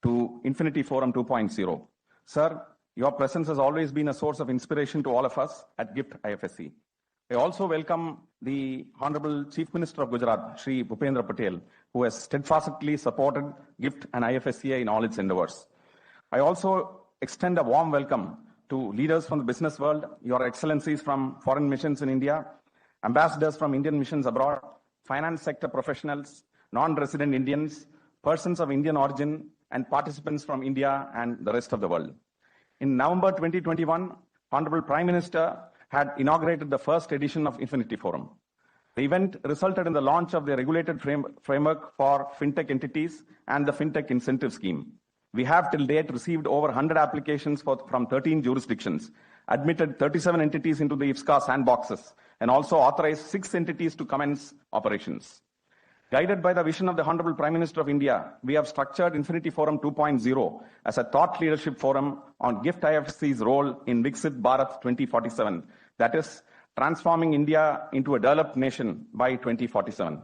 to Infinity Forum 2.0. Sir, your presence has always been a source of inspiration to all of us at GIFT-IFSC. I also welcome the Honorable Chief Minister of Gujarat, Shri Bhupendra Patel, who has steadfastly supported GIFT and IFSCA in all its endeavors. I also extend a warm welcome to leaders from the business world, Your Excellencies from foreign missions in India, ambassadors from Indian missions abroad, finance sector professionals, non-resident Indians, persons of Indian origin, and participants from India and the rest of the world. In November 2021, Honorable Prime Minister had inaugurated the first edition of Infinity Forum. The event resulted in the launch of the regulated framework for Fintech entities and the Fintech incentive scheme. We have till date received over 100 applications from 13 jurisdictions, admitted 37 entities into the IFSCA sandboxes, and also authorized 6 entities to commence operations. Guided by the vision of the Honorable Prime Minister of India, we have structured Infinity Forum 2.0 as a thought leadership forum on GIFT-IFSC's role in Viksit Bharat 2047, that is, transforming India into a developed nation by 2047.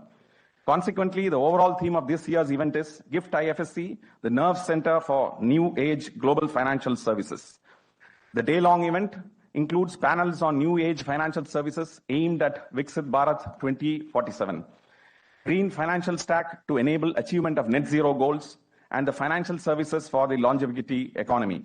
Consequently, the overall theme of this year's event is GIFT-IFSC, the nerve center for new age global financial services. The day-long event includes panels on new age financial services aimed at Viksit Bharat 2047, green financial stack to enable achievement of net zero goals, and the financial services for the longevity economy.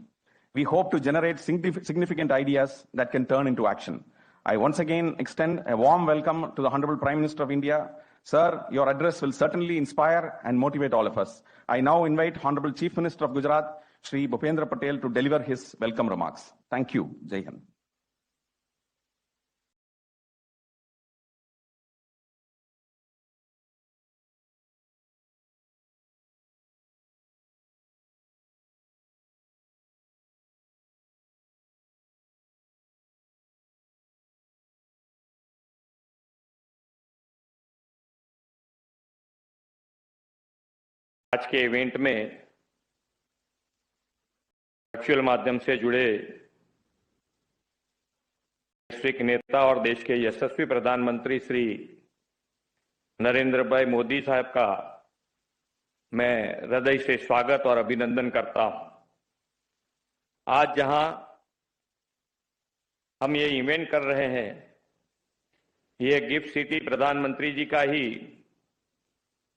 We hope to generate significant ideas that can turn into action. I once again extend a warm welcome to the Honorable Prime Minister of India. Sir, your address will certainly inspire and motivate all of us. I now invite Honorable Chief Minister of Gujarat, Shri Bhupendra Patel, to deliver his welcome remarks. Thank you. Jai Hind. आज के event में virtual माध्यम से जुड़े वैश्विक नेता और देश के यशस्वी प्रधानमंत्री श्री नरेंद्र भाई मोदी साहब का मैं हृदय से स्वागत और अभिनंदन करता हूं। आज जहां हम ये इवेंट कर रहे हैं, ये गिफ्ट सिटी प्रधानमंत्री जी का ही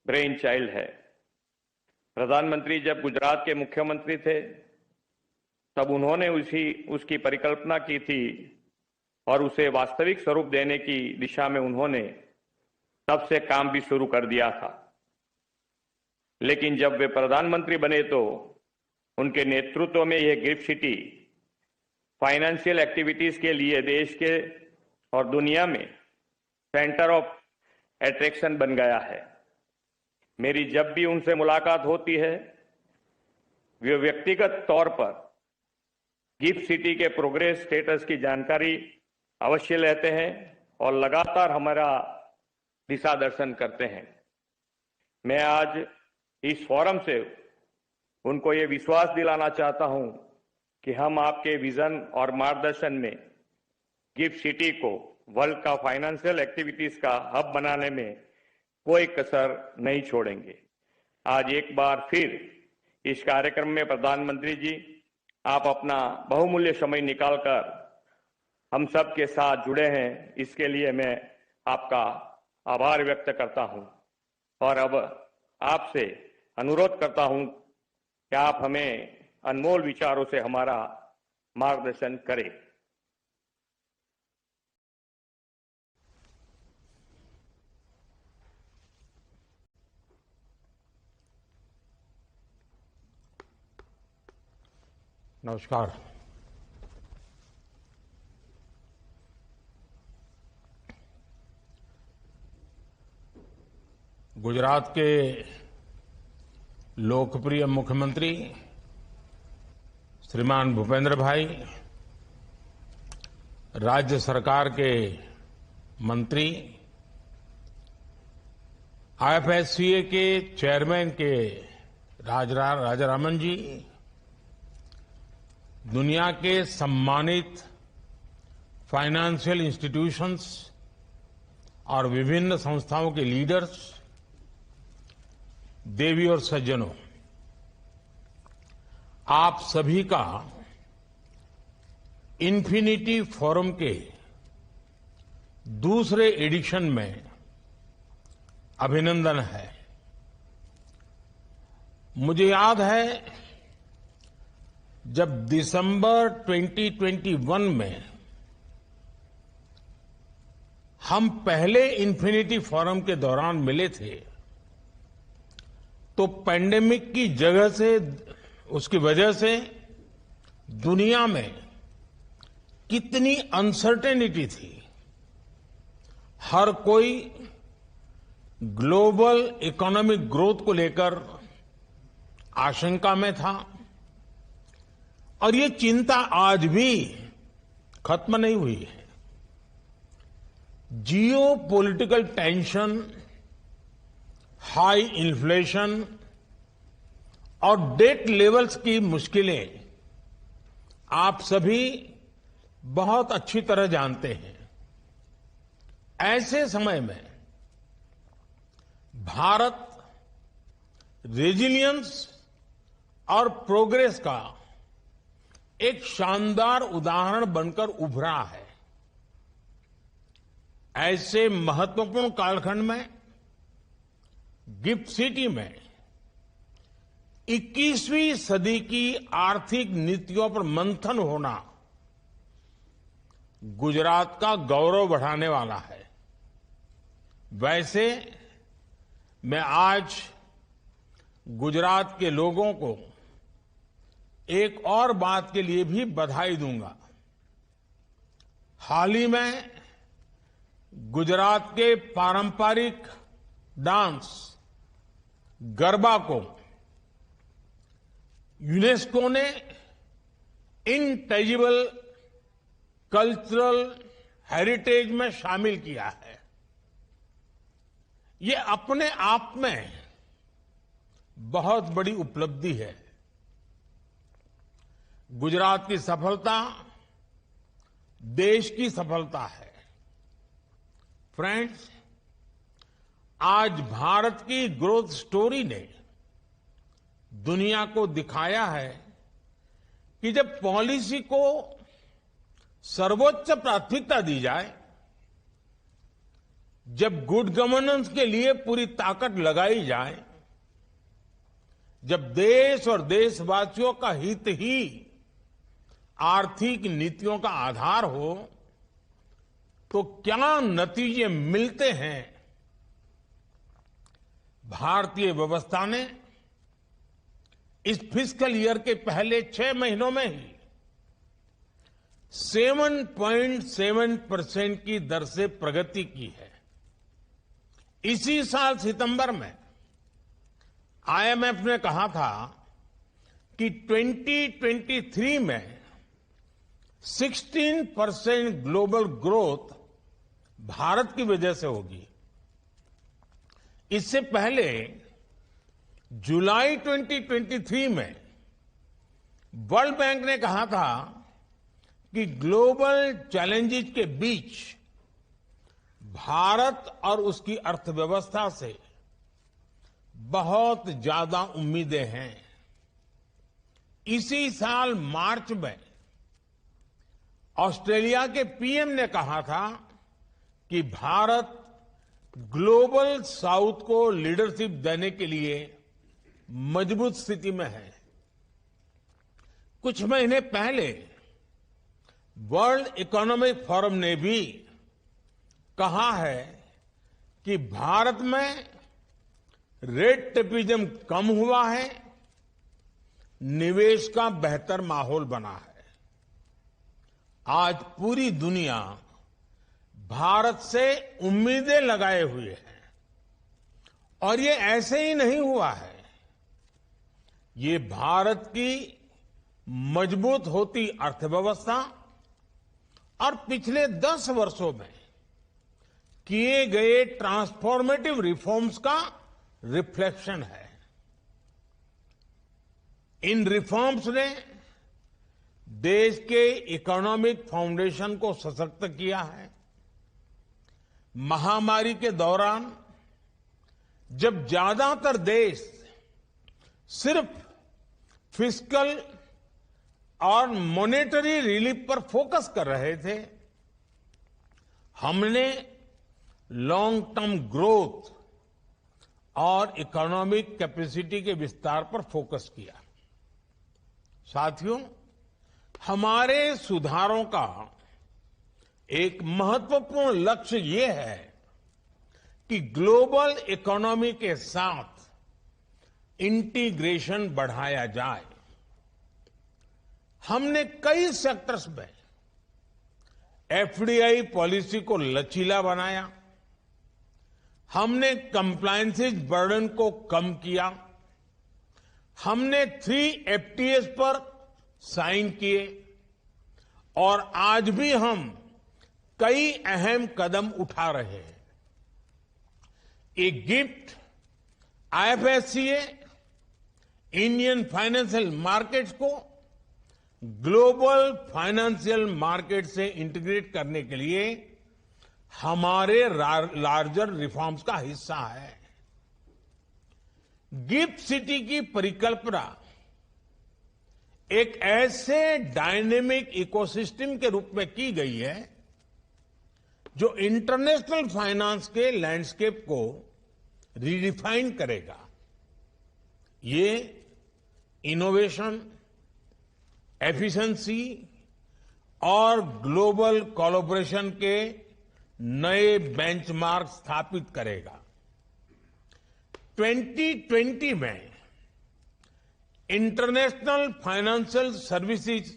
ब्रेन चाइल्ड है। प्रधानमंत्री जब गुजरात के मुख्यमंत्री थे, तब उन्होंने उसकी परिकल्पना की थी और उसे वास्तविक स्वरूप देने की दिशा में उन्होंने तब से काम भी शुरू कर दिया था। लेकिन जब वे प्रधानमंत्री बने तो उनके नेतृत्व में यह गिफ्ट सिटी फाइनेंशियल एक्टिविटीज के लिए देश के और दुनिया में सेंटर ऑफ अट्रैक्शन बन गया है। मेरी जब भी उनसे मुलाकात होती है, वे व्यक्तिगत तौर पर गिफ्ट सिटी के प्रोग्रेस स्टेटस की जानकारी अवश्य लेते हैं और लगातार हमारा दिशा दर्शन करते हैं। मैं आज इस फोरम से उनको ये विश्वास दिलाना चाहता हूं कि हम आपके विजन और मार्गदर्शन में गिफ्ट सिटी को वर्ल्ड का फाइनेंशियल एक्टिविटीज का हब बनाने में कोई कसर नहीं छोड़ेंगे। आज एक बार फिर इस कार्यक्रम में प्रधानमंत्री जी, आप अपना बहुमूल्य समय निकालकर हम सब के साथ जुड़े हैं, इसके लिए मैं आपका आभार व्यक्त करता हूं और अब आपसे अनुरोध करता हूं कि आप हमें अनमोल विचारों से हमारा मार्गदर्शन करें। नमस्कार। गुजरात के लोकप्रिय मुख्यमंत्री श्रीमान भूपेंद्र भाई, राज्य सरकार के मंत्री, आईएफएससीए के चेयरमैन के राजारामन जी, दुनिया के सम्मानित फाइनेंशियल इंस्टीट्यूशंस और विभिन्न संस्थाओं के लीडर्स, देवी और सज्जनों, आप सभी का इन्फिनिटी फोरम के दूसरे एडिशन में अभिनंदन है। मुझे याद है जब दिसंबर 2021 में हम पहले इन्फिनिटी फोरम के दौरान मिले थे तो पैंडेमिक की उसकी वजह से दुनिया में कितनी अनसर्टेनिटी थी। हर कोई ग्लोबल इकोनॉमिक ग्रोथ को लेकर आशंका में था और ये चिंता आज भी खत्म नहीं हुई है। जियो पॉलिटिकल टेंशन, हाई इन्फ्लेशन और डेट लेवल्स की मुश्किलें आप सभी बहुत अच्छी तरह जानते हैं। ऐसे समय में भारत रेजिलियंस और प्रोग्रेस का एक शानदार उदाहरण बनकर उभरा है। ऐसे महत्वपूर्ण कालखंड में गिफ्ट सिटी में 21वीं सदी की आर्थिक नीतियों पर मंथन होना गुजरात का गौरव बढ़ाने वाला है। वैसे मैं आज गुजरात के लोगों को एक और बात के लिए भी बधाई दूंगा। हाल ही में गुजरात के पारंपरिक डांस गरबा को यूनेस्को ने इनटेजिबल कल्चरल हेरिटेज में शामिल किया है। ये अपने आप में बहुत बड़ी उपलब्धि है। गुजरात की सफलता देश की सफलता है। फ्रेंड्स, आज भारत की ग्रोथ स्टोरी ने दुनिया को दिखाया है कि जब पॉलिसी को सर्वोच्च प्राथमिकता दी जाए, जब गुड गवर्नेंस के लिए पूरी ताकत लगाई जाए, जब देश और देशवासियों का हित ही आर्थिक नीतियों का आधार हो, तो क्या नतीजे मिलते हैं। भारतीय व्यवस्था ने इस फिस्कल ईयर के पहले 6 महीनों में ही 7.7% की दर से प्रगति की है। इसी साल सितंबर में आईएमएफ ने कहा था कि 2023 में 16% ग्लोबल ग्रोथ भारत की वजह से होगी। इससे पहले जुलाई 2023 में वर्ल्ड बैंक ने कहा था कि ग्लोबल चैलेंजेस के बीच भारत और उसकी अर्थव्यवस्था से बहुत ज्यादा उम्मीदें हैं। इसी साल मार्च में ऑस्ट्रेलिया के पीएम ने कहा था कि भारत ग्लोबल साउथ को लीडरशिप देने के लिए मजबूत स्थिति में है। कुछ महीने पहले वर्ल्ड इकोनॉमिक फोरम ने भी कहा है कि भारत में रेट टेपिज्म कम हुआ है, निवेश का बेहतर माहौल बना है। आज पूरी दुनिया भारत से उम्मीदें लगाए हुए है और ये ऐसे ही नहीं हुआ है। ये भारत की मजबूत होती अर्थव्यवस्था और पिछले 10 वर्षों में किए गए ट्रांसफॉर्मेटिव रिफॉर्म्स का रिफ्लेक्शन है। इन रिफॉर्म्स ने देश के इकोनॉमिक फाउंडेशन को सशक्त किया है। महामारी के दौरान जब ज्यादातर देश सिर्फ फिस्कल और मॉनेटरी रिलीफ पर फोकस कर रहे थे, हमने लॉन्ग टर्म ग्रोथ और इकोनॉमिक कैपेसिटी के विस्तार पर फोकस किया। साथियों, हमारे सुधारों का एक महत्वपूर्ण लक्ष्य ये है कि ग्लोबल इकोनॉमी के साथ इंटीग्रेशन बढ़ाया जाए। हमने कई सेक्टर्स में एफडीआई पॉलिसी को लचीला बनाया, हमने कंप्लायंसेस बर्डन को कम किया, हमने 3 एफटीएस पर साइन किए और आज भी हम कई अहम कदम उठा रहे हैं। एक gift IFSCA Indian financial markets को ग्लोबल फाइनेंशियल मार्केट से इंटीग्रेट करने के लिए हमारे लार्जर रिफॉर्म्स का हिस्सा है। गिफ्ट सिटी की परिकल्पना एक ऐसे डायनेमिक इकोसिस्टम के रूप में की गई है जो इंटरनेशनल फाइनेंस के लैंडस्केप को रीडिफाइन करेगा। ये इनोवेशन, एफिशिएंसी और ग्लोबल कोलैबोरेशन के नए बेंचमार्क स्थापित करेगा। 2020 में international financial services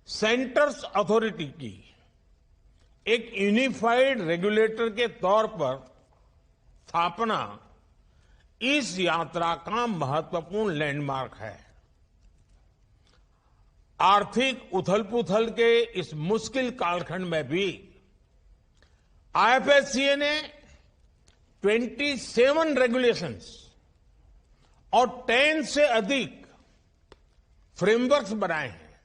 centres authority की एक यूनिफाइड रेगुलेटर के तौर पर स्थापना इस यात्रा का महत्वपूर्ण लैंडमार्क है। आर्थिक उथल-पुथल के इस मुश्किल कालखंड में भी आईएफएससीए ने 27 रेगुलेशंस और 10 से अधिक फ्रेमवर्क्स बनाए हैं।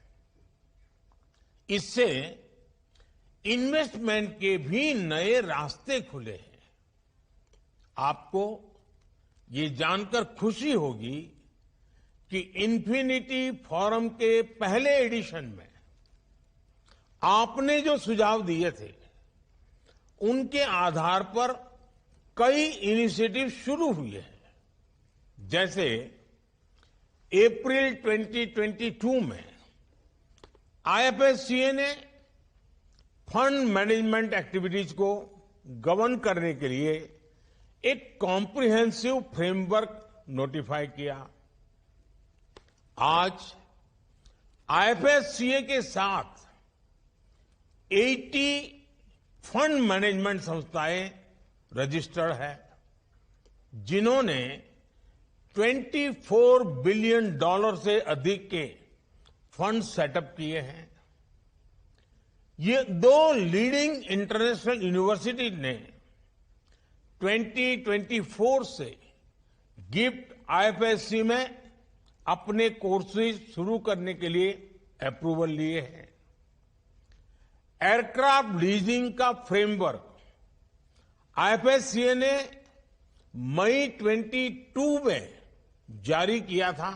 इससे इन्वेस्टमेंट के भी नए रास्ते खुले हैं। आपको ये जानकर खुशी होगी कि इन्फिनिटी फोरम के पहले एडिशन में आपने जो सुझाव दिए थे, उनके आधार पर कई इनिशिएटिव शुरू हुए हैं। जैसे अप्रैल 2022 में आईएफएससीए ने फंड मैनेजमेंट एक्टिविटीज को गवर्न करने के लिए एक कॉम्प्रिहेंसिव फ्रेमवर्क नोटिफाई किया। आज आईएफएससीए के साथ 80 फंड मैनेजमेंट संस्थाएं रजिस्टर्ड है, जिन्होंने $24 बिलियन से अधिक के फंड सेटअप किए हैं। ये 2 लीडिंग इंटरनेशनल यूनिवर्सिटी ने 2024 से गिफ्ट आईएफएससी में अपने कोर्सेज शुरू करने के लिए अप्रूवल लिए हैं। एयरक्राफ्ट लीजिंग का फ्रेमवर्क आईएफएससीए ने मई 22 में जारी किया था।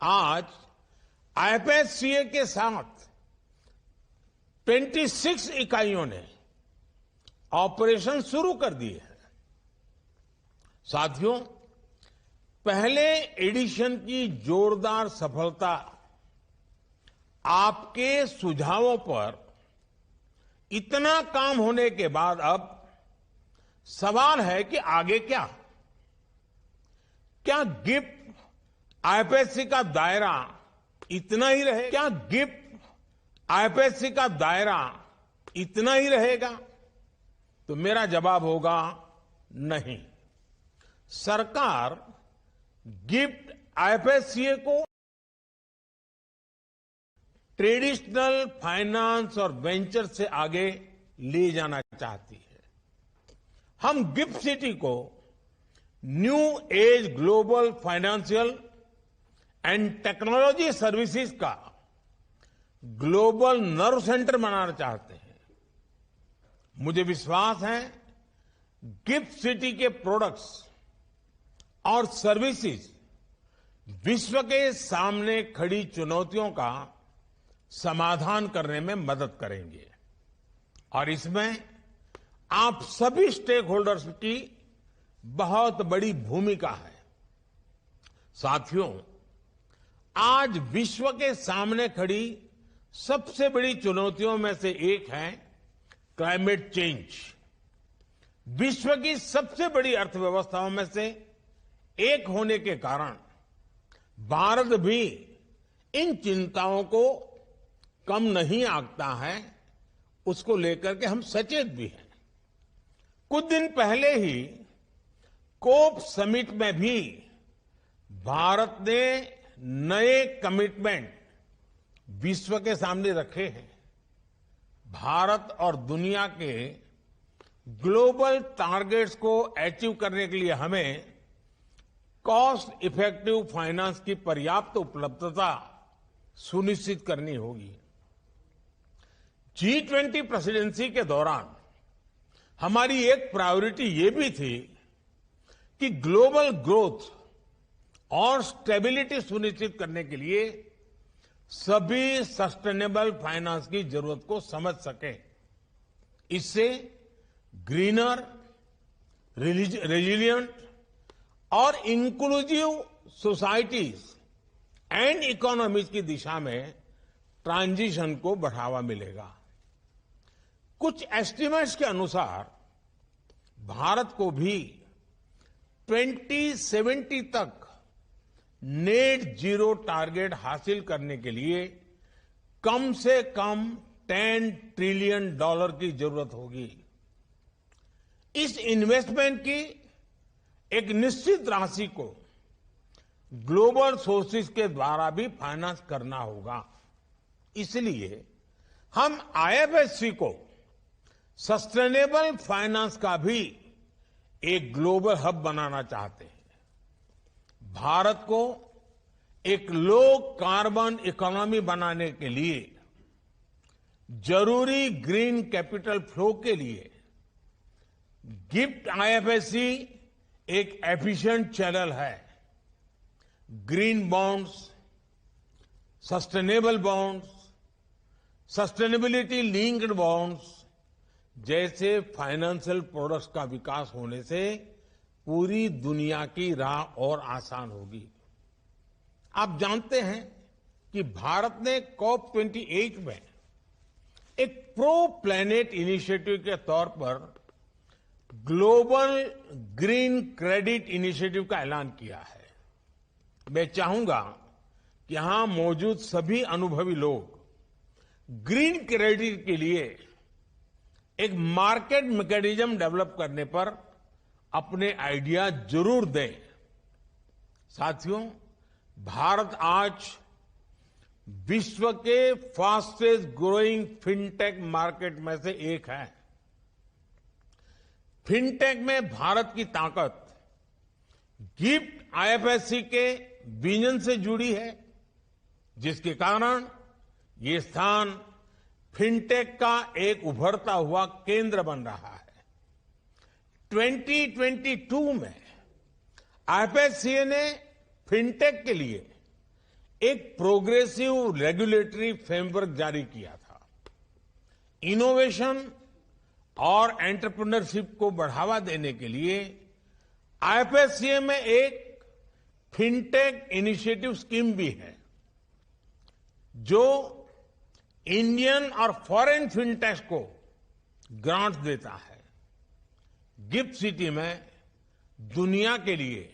आज आईएफएससीए के साथ 26 इकाइयों ने ऑपरेशन शुरू कर दिए हैं। साथियों, पहले एडिशन की जोरदार सफलता आपके सुझावों पर इतना काम होने के बाद अब सवाल है कि आगे क्या? क्या गिफ्ट आईएफएससी का दायरा इतना ही रहेगा? क्या गिफ्ट आईएफएससी का दायरा इतना ही रहेगा? तो मेरा जवाब होगा नहीं। सरकार गिफ्ट आईएफएससीए को ट्रेडिशनल फाइनेंस और वेंचर से आगे ले जाना चाहती है। हम गिफ्ट सिटी को new age global financial and technology services का ग्लोबल नर्व सेंटर बनाना चाहते हैं। मुझे विश्वास है गिफ्ट सिटी के प्रोडक्ट्स और सर्विसेज विश्व के सामने खड़ी चुनौतियों का समाधान करने में मदद करेंगे और इसमें आप सभी स्टेक होल्डर्स की बहुत बड़ी भूमिका है। साथियों, आज विश्व के सामने खड़ी सबसे बड़ी चुनौतियों में से एक है क्लाइमेट चेंज। विश्व की सबसे बड़ी अर्थव्यवस्थाओं में से एक होने के कारण भारत भी इन चिंताओं को कम नहीं आंकता है, उसको लेकर के हम सचेत भी हैं। कुछ दिन पहले ही कोप समिट में भी भारत ने नए कमिटमेंट विश्व के सामने रखे हैं। भारत और दुनिया के ग्लोबल टारगेट्स को अचीव करने के लिए हमें कॉस्ट इफेक्टिव फाइनेंस की पर्याप्त उपलब्धता सुनिश्चित करनी होगी। G20 प्रेसिडेंसी के दौरान हमारी एक प्रायोरिटी ये भी थी कि ग्लोबल ग्रोथ और स्टेबिलिटी सुनिश्चित करने के लिए सभी सस्टेनेबल फाइनेंस की जरूरत को समझ सकें। इससे ग्रीनर, रेजिलिएंट और इंक्लूसिव सोसाइटीज एंड इकोनॉमीज की दिशा में ट्रांजिशन को बढ़ावा मिलेगा। कुछ एस्टिमेट्स के अनुसार भारत को भी 2070 तक नेट जीरो टारगेट हासिल करने के लिए कम से कम $10 ट्रिलियन की जरूरत होगी। इस इन्वेस्टमेंट की एक निश्चित राशि को ग्लोबल सोर्सेज के द्वारा भी फाइनेंस करना होगा। इसलिए हम आईएफएससी को सस्टेनेबल फाइनेंस का भी एक ग्लोबल हब बनाना चाहते हैं। भारत को एक लो कार्बन इकोनॉमी बनाने के लिए जरूरी ग्रीन कैपिटल फ्लो के लिए गिफ्ट आईएफएससी एक एफिशिएंट चैनल है। Green bonds, sustainable bonds, sustainability linked bonds जैसे फाइनेंशियल प्रोडक्ट्स का विकास होने से पूरी दुनिया की राह और आसान होगी। आप जानते हैं कि भारत ने COP28 में एक प्रो प्लैनेट इनिशिएटिव के तौर पर ग्लोबल ग्रीन क्रेडिट इनिशिएटिव का ऐलान किया है। मैं चाहूंगा कि यहां मौजूद सभी अनुभवी लोग ग्रीन क्रेडिट के लिए एक मार्केट मैकेनिज्म डेवलप करने पर अपने आइडिया जरूर दें। साथियों, भारत आज विश्व के फास्टेस्ट ग्रोइंग फिनटेक मार्केट में से एक है। फिनटेक में भारत की ताकत गिफ्ट आईएफएससी के विजन से जुड़ी है, जिसके कारण ये स्थान फिनटेक का एक उभरता हुआ केंद्र बन रहा है। 2022 में आईएफएससी ने फिनटेक के लिए एक प्रोग्रेसिव रेगुलेटरी फ्रेमवर्क जारी किया था। इनोवेशन और एंटरप्रेन्योरशिप को बढ़ावा देने के लिए आईएफएससी में एक फिनटेक इनिशिएटिव स्कीम भी है, जो इंडियन और फॉरेन फिनटेक्स को ग्रांट देता है। गिफ्ट सिटी में दुनिया के लिए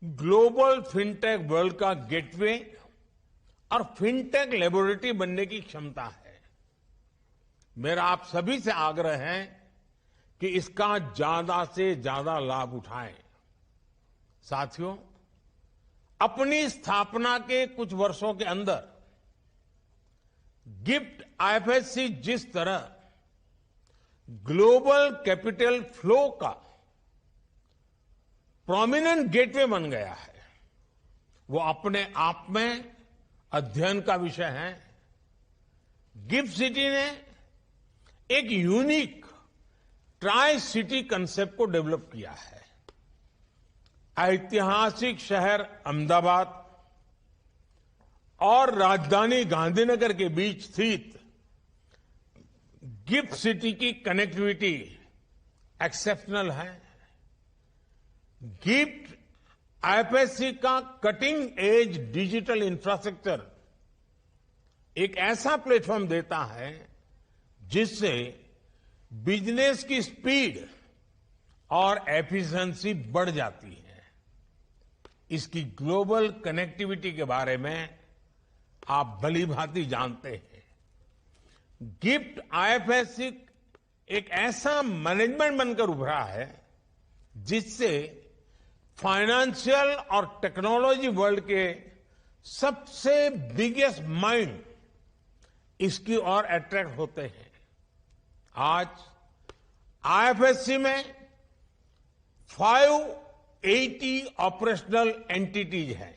ग्लोबल फिनटेक वर्ल्ड का गेटवे और फिनटेक लेबोरेटरी बनने की क्षमता है। मेरा आप सभी से आग्रह है कि इसका ज्यादा से ज्यादा लाभ उठाएं। साथियों, अपनी स्थापना के कुछ वर्षों के अंदर गिफ्ट आईएफएससी जिस तरह ग्लोबल कैपिटल फ्लो का प्रोमिनेंट गेटवे बन गया है, वो अपने आप में अध्ययन का विषय है। गिफ्ट सिटी ने एक यूनिक ट्राई सिटी कंसेप्ट को डेवलप किया है। ऐतिहासिक शहर अहमदाबाद और राजधानी गांधीनगर के बीच स्थित गिफ्ट सिटी की कनेक्टिविटी एक्सेप्शनल है। गिफ्ट आईएफएससी का कटिंग एज डिजिटल इंफ्रास्ट्रक्चर एक ऐसा प्लेटफॉर्म देता है जिससे बिजनेस की स्पीड और एफिशिएंसी बढ़ जाती है। इसकी ग्लोबल कनेक्टिविटी के बारे में आप भली भांति जानते हैं। गिफ्ट आईएफएससी एक ऐसा मैनेजमेंट बनकर उभरा है जिससे फाइनेंशियल और टेक्नोलॉजी वर्ल्ड के सबसे बिगेस्ट माइंड इसकी ओर अट्रैक्ट होते हैं। आज आईएफएससी में 580 ऑपरेशनल एंटिटीज हैं,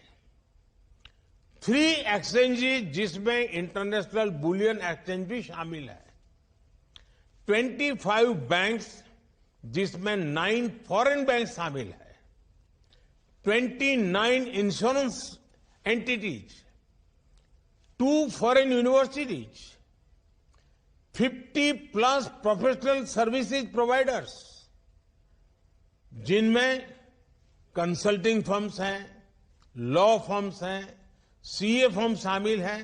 3 एक्सचेंजेस जिसमें इंटरनेशनल बुलियन एक्सचेंज भी शामिल है, 25 बैंक्स जिसमें 9 फॉरेन बैंक शामिल है, 29 insurance entities, 2 foreign universities, 50 plus professional services providers जिनमें कंसल्टिंग फर्म्स हैं, लॉ फर्म्स हैं, सीए फर्म शामिल हैं।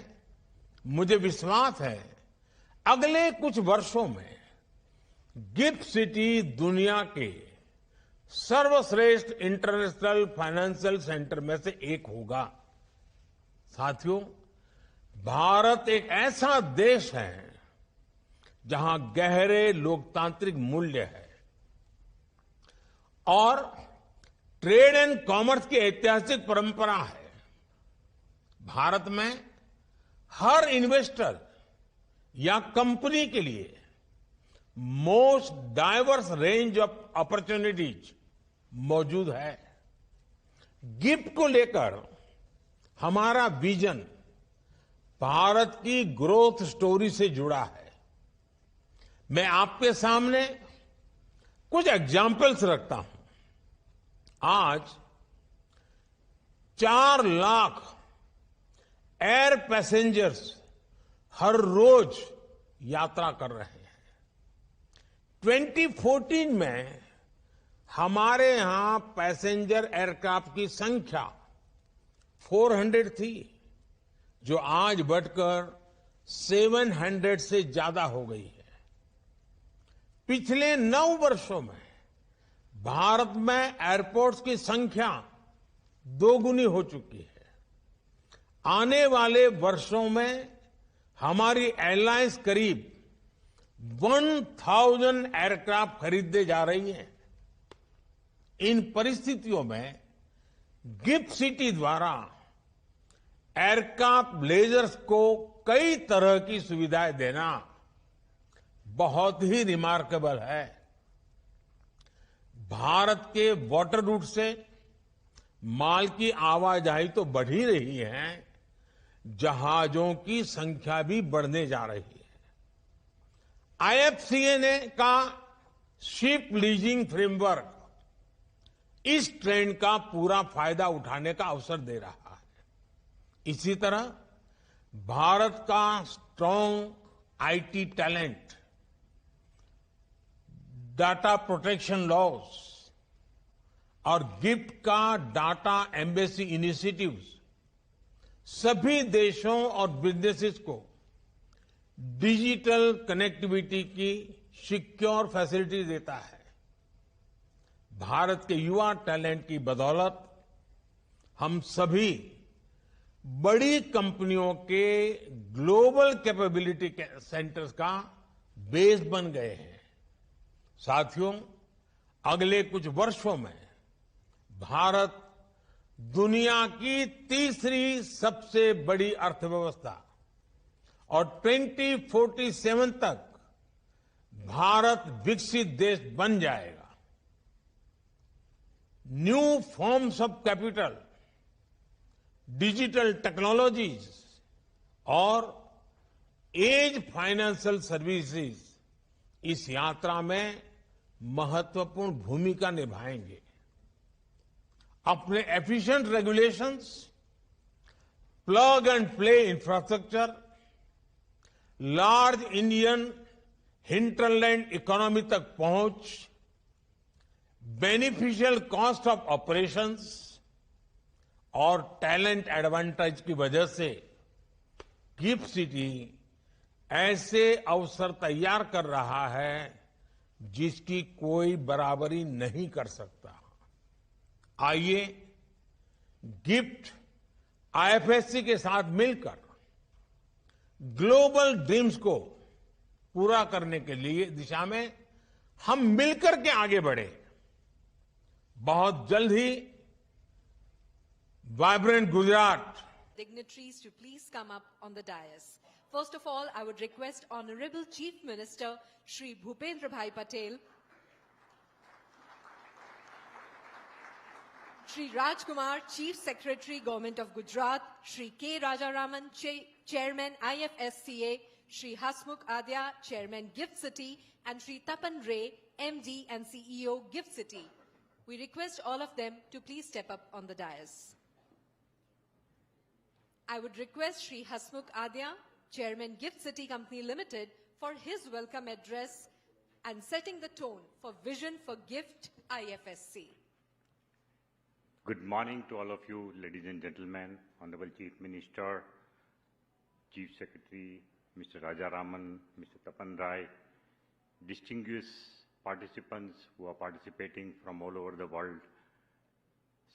मुझे विश्वास है अगले कुछ वर्षों में गिफ्ट सिटी दुनिया के सर्वश्रेष्ठ इंटरनेशनल फाइनेंशियल सेंटर में से एक होगा। साथियों, भारत एक ऐसा देश है जहां गहरे लोकतांत्रिक मूल्य है और ट्रेड एंड कॉमर्स की ऐतिहासिक परंपरा है। भारत में हर इन्वेस्टर या कंपनी के लिए most diverse range of opportunities मौजूद है। गिफ्ट को लेकर हमारा विजन भारत की ग्रोथ स्टोरी से जुड़ा है। मैं आपके सामने कुछ एग्जाम्पल्स रखता हूं। आज 4 लाख एयर पैसेंजर्स हर रोज यात्रा कर रहे हैं। 2014 में हमारे यहां पैसेंजर एयरक्राफ्ट की संख्या 400 थी, जो आज बढ़कर 700 से ज्यादा हो गई है। पिछले 9 वर्षों में भारत में एयरपोर्ट्स की संख्या 2 गुनी हो चुकी है। आने वाले वर्षों में हमारी एयरलाइंस करीब 1000 एयरक्राफ्ट खरीदने जा रही है। इन परिस्थितियों में गिफ्ट सिटी द्वारा एयरक्राफ्ट लेजर्स को कई तरह की सुविधाएं देना बहुत ही रिमार्केबल है। भारत के वाटर रूट से माल की आवाजाही तो बढ़ ही रही है, जहाजों की संख्या भी बढ़ने जा रही है। आईएफसीए का शिप लीजिंग फ्रेमवर्क इस ट्रेंड का पूरा फायदा उठाने का अवसर दे रहा है। इसी तरह भारत का strong IT talent, data protection laws और गिफ्ट का डाटा एम्बेसी इनिशिएटिव्स सभी देशों और बिजनेसेस को डिजिटल कनेक्टिविटी की सिक्योर फैसिलिटी देता है। भारत के युवा टैलेंट की बदौलत हम सभी बड़ी कंपनियों के ग्लोबल कैपेबिलिटी सेंटर्स का बेस बन गए हैं। साथियों, अगले कुछ वर्षों में भारत दुनिया की तीसरी सबसे बड़ी अर्थव्यवस्था और 2047 तक भारत विकसित देश बन जाएगा। New forms of capital, digital technologies और एज फाइनेंशियल सर्विसेज इस यात्रा में महत्वपूर्ण भूमिका निभाएंगे। अपने efficient regulations, plug and play infrastructure, large Indian hinterland economy तक पहुंच, बेनिफिशियल कॉस्ट ऑफ ऑपरेशंस और टैलेंट एडवांटेज की वजह से गिफ्ट सिटी ऐसे अवसर तैयार कर रहा है जिसकी कोई बराबरी नहीं कर सकता। आइए गिफ्ट आईएफएससी के साथ मिलकर ग्लोबल ड्रीम्स को पूरा करने के लिए दिशा में हम मिलकर के आगे बढ़े। बहुत जल्द ही vibrant Gujarat Dignitaries to please come up on the dais. First of all, I would request Honorable Chief Minister Shri Bhupendra Bhai Patel, Shri Rajkumar, Chief Secretary, Government of Gujarat, Shri K. Rajaraman, Chairman IFSCA, Shri Hasmukh Adya, Chairman GIFT City, and Shri Tapan Ray, MD and CEO GIFT City. We request all of them to please step up on the dais. I would request Shri Hasmukh Adya, Chairman GIFT City Company Limited, for his welcome address and setting the tone for Vision for GIFT-IFSC. Good morning to all of you, ladies and gentlemen, Honorable Chief Minister, Chief Secretary, Mr. Rajaraman, Mr. Tapan Rai, distinguished participants who are participating from all over the world,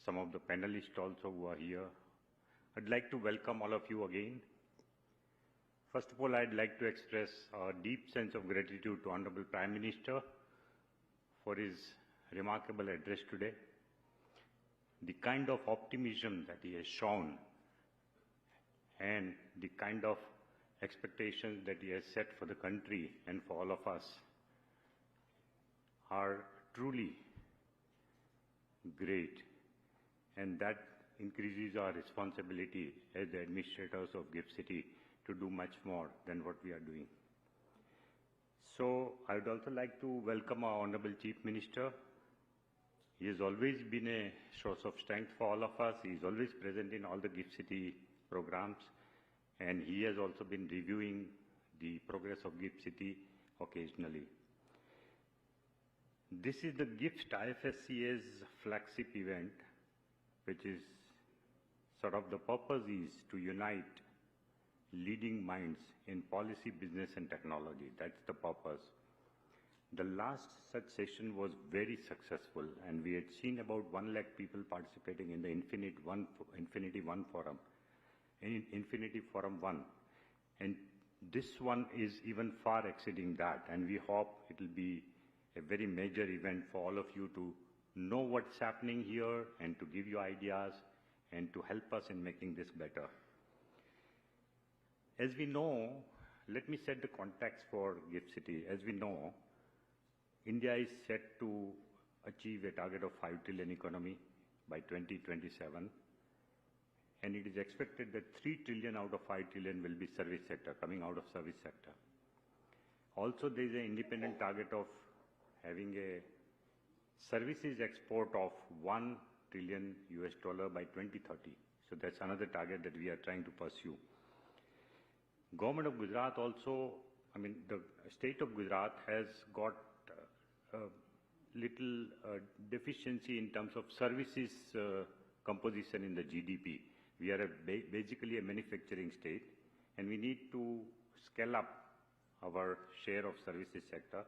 some of the panelists also who are here. I'd like to welcome all of you again. First of all, I'd like to express a deep sense of gratitude to Honorable Prime Minister for his remarkable address today. The kind of optimism that he has shown and the kind of expectations that he has set for the country and for all of us are truly great, and that increases our responsibility as the administrators of GIFT City to do much more than what we are doing. So I would also like to welcome our Honorable Chief Minister. He has always been a source of strength for all of us. He is always present in all the GIFT City programs, and he has also been reviewing the progress of GIFT City occasionally. This is the GIFT-IFSC's flagship event, which is sort of the purpose is to unite leading minds in policy, business, and technology. That's the purpose. The last such session was very successful, and we had seen about 1 lakh people participating in the Infinity One Forum, Infinity Forum 1. And this one is even far exceeding that, and we hope it will be a very major event for all of you to know what's happening here and to give you ideas and to help us in making this better. As we know, let me set the context for GIFT City. As we know, India is set to achieve a target of 5 trillion economy by 2027, and it is expected that 3 trillion out of 5 trillion will be service sector, coming out of service sector. Also, there is an independent target of having a services export of $1 trillion by 2030. So that's another target that we are trying to pursue. Government of Gujarat also, the state of Gujarat has got little deficiency in terms of services composition in the GDP. We are basically a manufacturing state, and we need to scale up our share of services sector.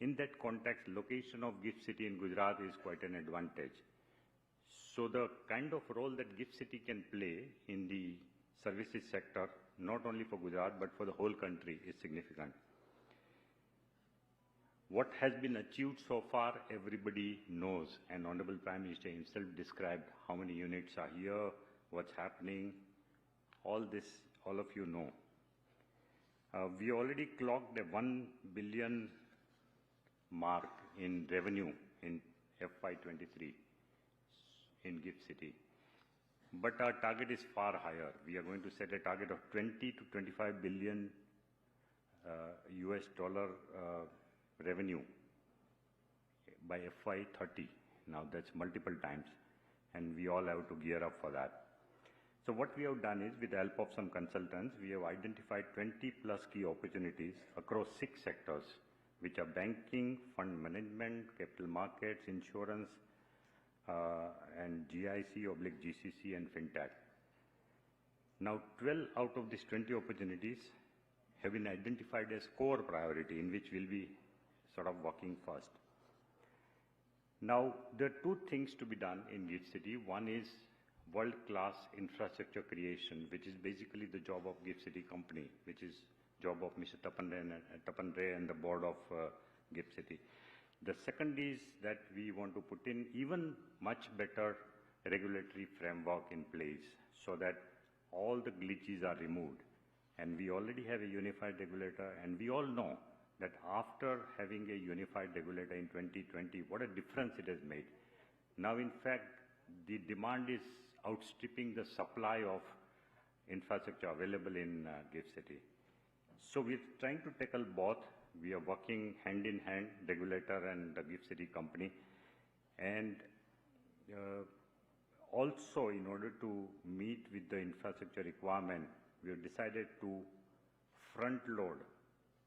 In that context, location of GIFT City in Gujarat is quite an advantage. So the kind of role that GIFT City can play in the services sector, not only for Gujarat but for the whole country, is significant. What has been achieved so far, everybody knows, and Honorable Prime Minister himself described how many units are here, what's happening. All this, all of you know. We already clocked a 1 billion mark in revenue in FY23 in GIFT City. But our target is far higher. We are going to set a target of 20 to 25 billion US dollar revenue by FY30. Now that's multiple times. and we all have to gear up for that. So what we have done is, with the help of some consultants, we have identified 20 plus key opportunities across 6 sectors, which are banking, fund management, capital markets, insurance, and GIC/GCC and Fintech. Now, 12 out of these 20 opportunities have been identified as core priority, in which we'll be sort of working first. Now, there are 2 things to be done in GIFT City. One is world-class infrastructure creation, which is basically the job of GIFT City company, which is job of Mr. Tapan Ray and the board of GIFT City. The second is that we want to put in even much better regulatory framework in place so that all the glitches are removed. And we already have a unified regulator, and we all know that after having a unified regulator in 2020, what a difference it has made. Now, in fact, the demand is outstripping the supply of infrastructure available in GIFT City. So we're trying to tackle both. We are working hand in hand, regulator and the GIFT City company. And also, in order to meet with the infrastructure requirement, we have decided to front load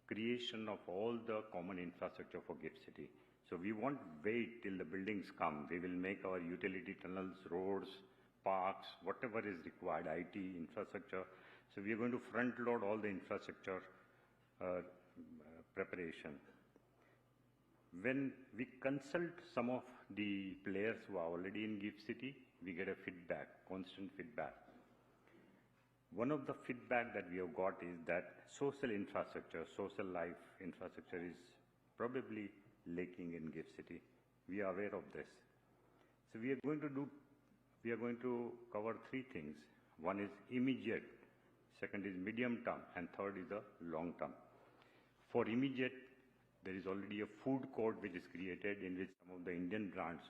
creation of all the common infrastructure for GIFT City. So we won't wait till the buildings come. We will make our utility tunnels, roads, parks, whatever is required, IT, infrastructure. So we are going to front load all the infrastructure preparation. When we consult some of the players who are already in GIFT City, we get a feedback, constant feedback. One of the feedback that we have got is that social infrastructure, social life infrastructure is probably lacking in GIFT City. We are aware of this. So we are going to cover 3 things. One is immediate, second is medium term, and third is the long term. For immediate, there is already a food court which is created in which some of the Indian brands.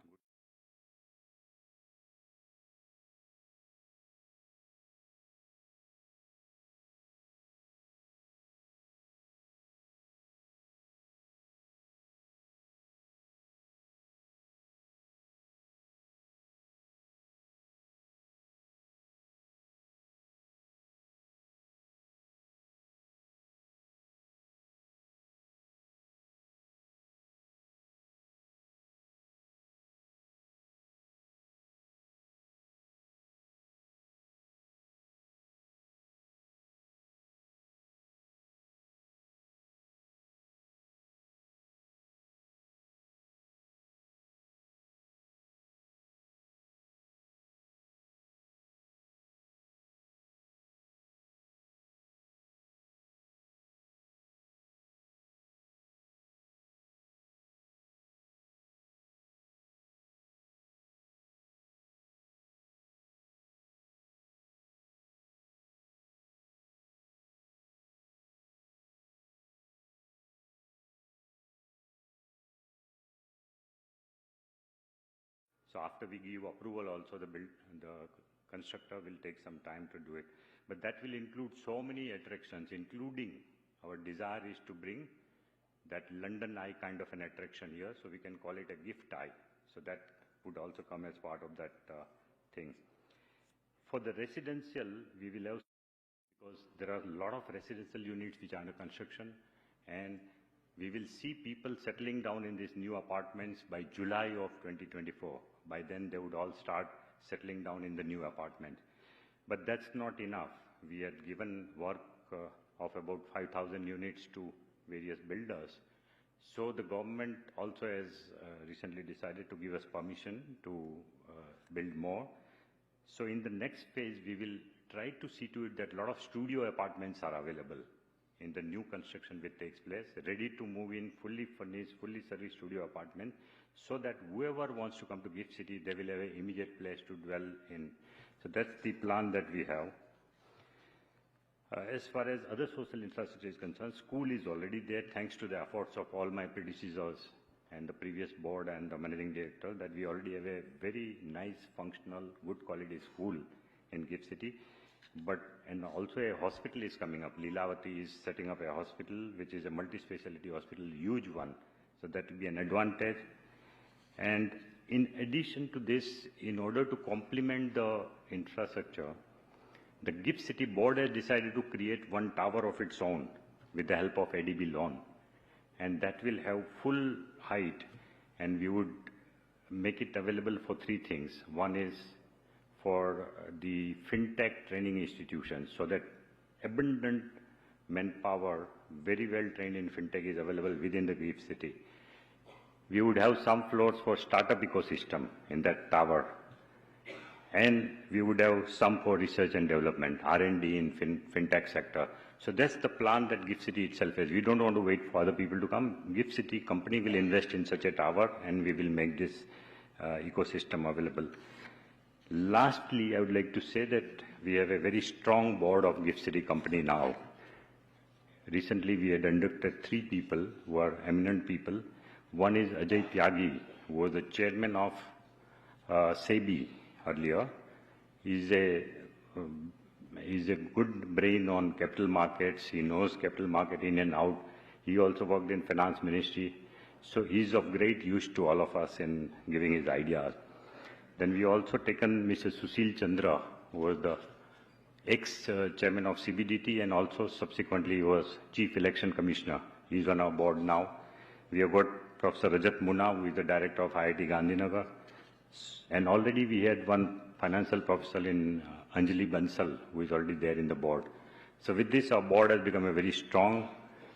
So after we give approval also, the constructor will take some time to do it. But that will include so many attractions, including our desire is to bring that London Eye kind of an attraction here. So we can call it a gift eye. So that would also come as part of that thing. For the residential, we will have, because there are a lot of residential units which are under construction, and we will see people settling down in these new apartments by July of 2024. By then, they would all start settling down in the new apartments. But that's not enough. We had given work of about 5,000 units to various builders. So the government also has recently decided to give us permission to build more. So in the next phase, we will try to see to it that a lot of studio apartments are available in the new construction which takes place, ready to move in, fully furnished, fully serviced studio apartment, so that whoever wants to come to GIFT City, they will have an immediate place to dwell in. So that's the plan that we have. As far as other social infrastructure is concerned, school is already there thanks to the efforts of all my predecessors and the previous board and the managing director, that we already have a very nice, functional, good quality school in GIFT City. And also a hospital is coming up. Leelavati is setting up a hospital, which is a multi-speciality hospital, huge one. So that will be an advantage. And in addition to this, in order to complement the infrastructure, the GIFT City board has decided to create one tower of its own with the help of ADB loan. And that will have full height, and we would make it available for three things. One is for the Fintech training institutions, so that abundant manpower, very well trained in Fintech, is available within the GIFT City. We would have some floors for startup ecosystem in that tower. And we would have some for research and development, R&D in Fintech sector. So that's the plan that GIFT City itself has. We don't want to wait for other people to come. GIFT City company will invest in such a tower, and we will make this ecosystem available. Lastly, I would like to say that we have a very strong board of GIFT City company now. Recently, we had inducted 3 people who are eminent people. One is Ajay Tyagi, who was the chairman of SEBI earlier. He's a good brain on capital markets. He knows capital market in and out. He also worked in finance ministry. So he's of great use to all of us in giving his ideas. Then we also taken Mr. Sushil Chandra, who was the ex-chairman of CBDT and also subsequently was chief election commissioner. He's on our board now. We have got Professor Rajat Munna, who is the director of IIT Gandhinagar. And already we had one financial professor in Anjali Bansal, who is already there in the board. So with this, our board has become a very strong,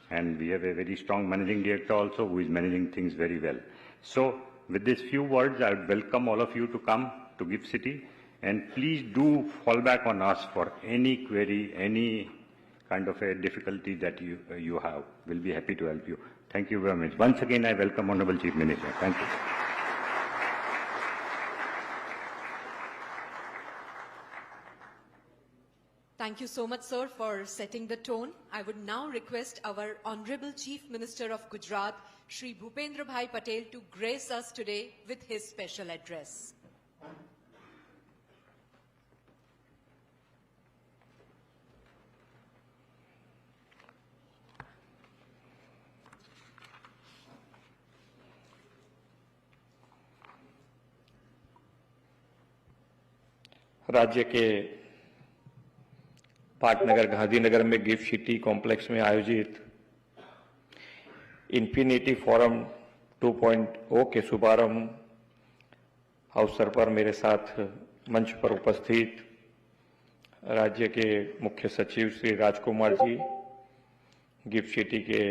and we have a very strong managing director also, who is managing things very well. So with these few words, I would welcome all of you to come to GIFT City, and please do fall back on us for any query, any kind of a difficulty that you have. We'll be happy to help you. Thank you very much. Once again, I welcome Honorable Chief Minister. Thank you. Thank you so much, sir, for setting the tone. I would now request our Honorable Chief Minister of Gujarat, Shri Bhupendra Bhai Patel, to grace us today with his special address. राज्य के पाटनगर गांधीनगर में gift city complex में आयोजित infinity forum 2.0 के शुभारंभ अवसर पर मेरे साथ मंच पर उपस्थित राज्य के मुख्य सचिव श्री राजकुमार जी, गिफ्ट सिटी के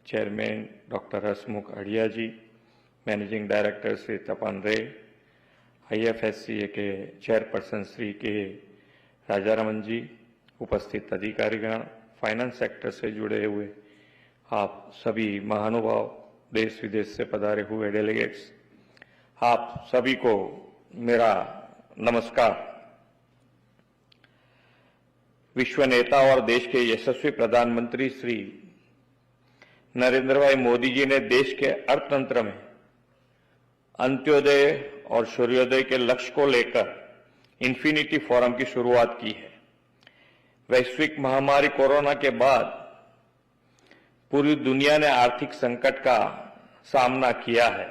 चेयरमैन डॉक्टर हसमुख अढ़िया जी, मैनेजिंग डायरेक्टर श्री तपन रे, IFSC के चेयरपर्सन श्री के राजारामन जी, उपस्थित अधिकारीगण, फाइनेंस सेक्टर से जुड़े हुए आप सभी महानुभाव, देश विदेश से पधारे हुए डेलीगेट्स, आप सभी को मेरा नमस्कार। विश्व नेता और देश के यशस्वी प्रधानमंत्री श्री नरेंद्र भाई मोदी जी ने देश के अर्थतंत्र में अंत्योदय और सूर्योदय के लक्ष्य को लेकर इन्फिनिटी फोरम की शुरुआत की है। वैश्विक महामारी कोरोना के बाद पूरी दुनिया ने आर्थिक संकट का सामना किया है।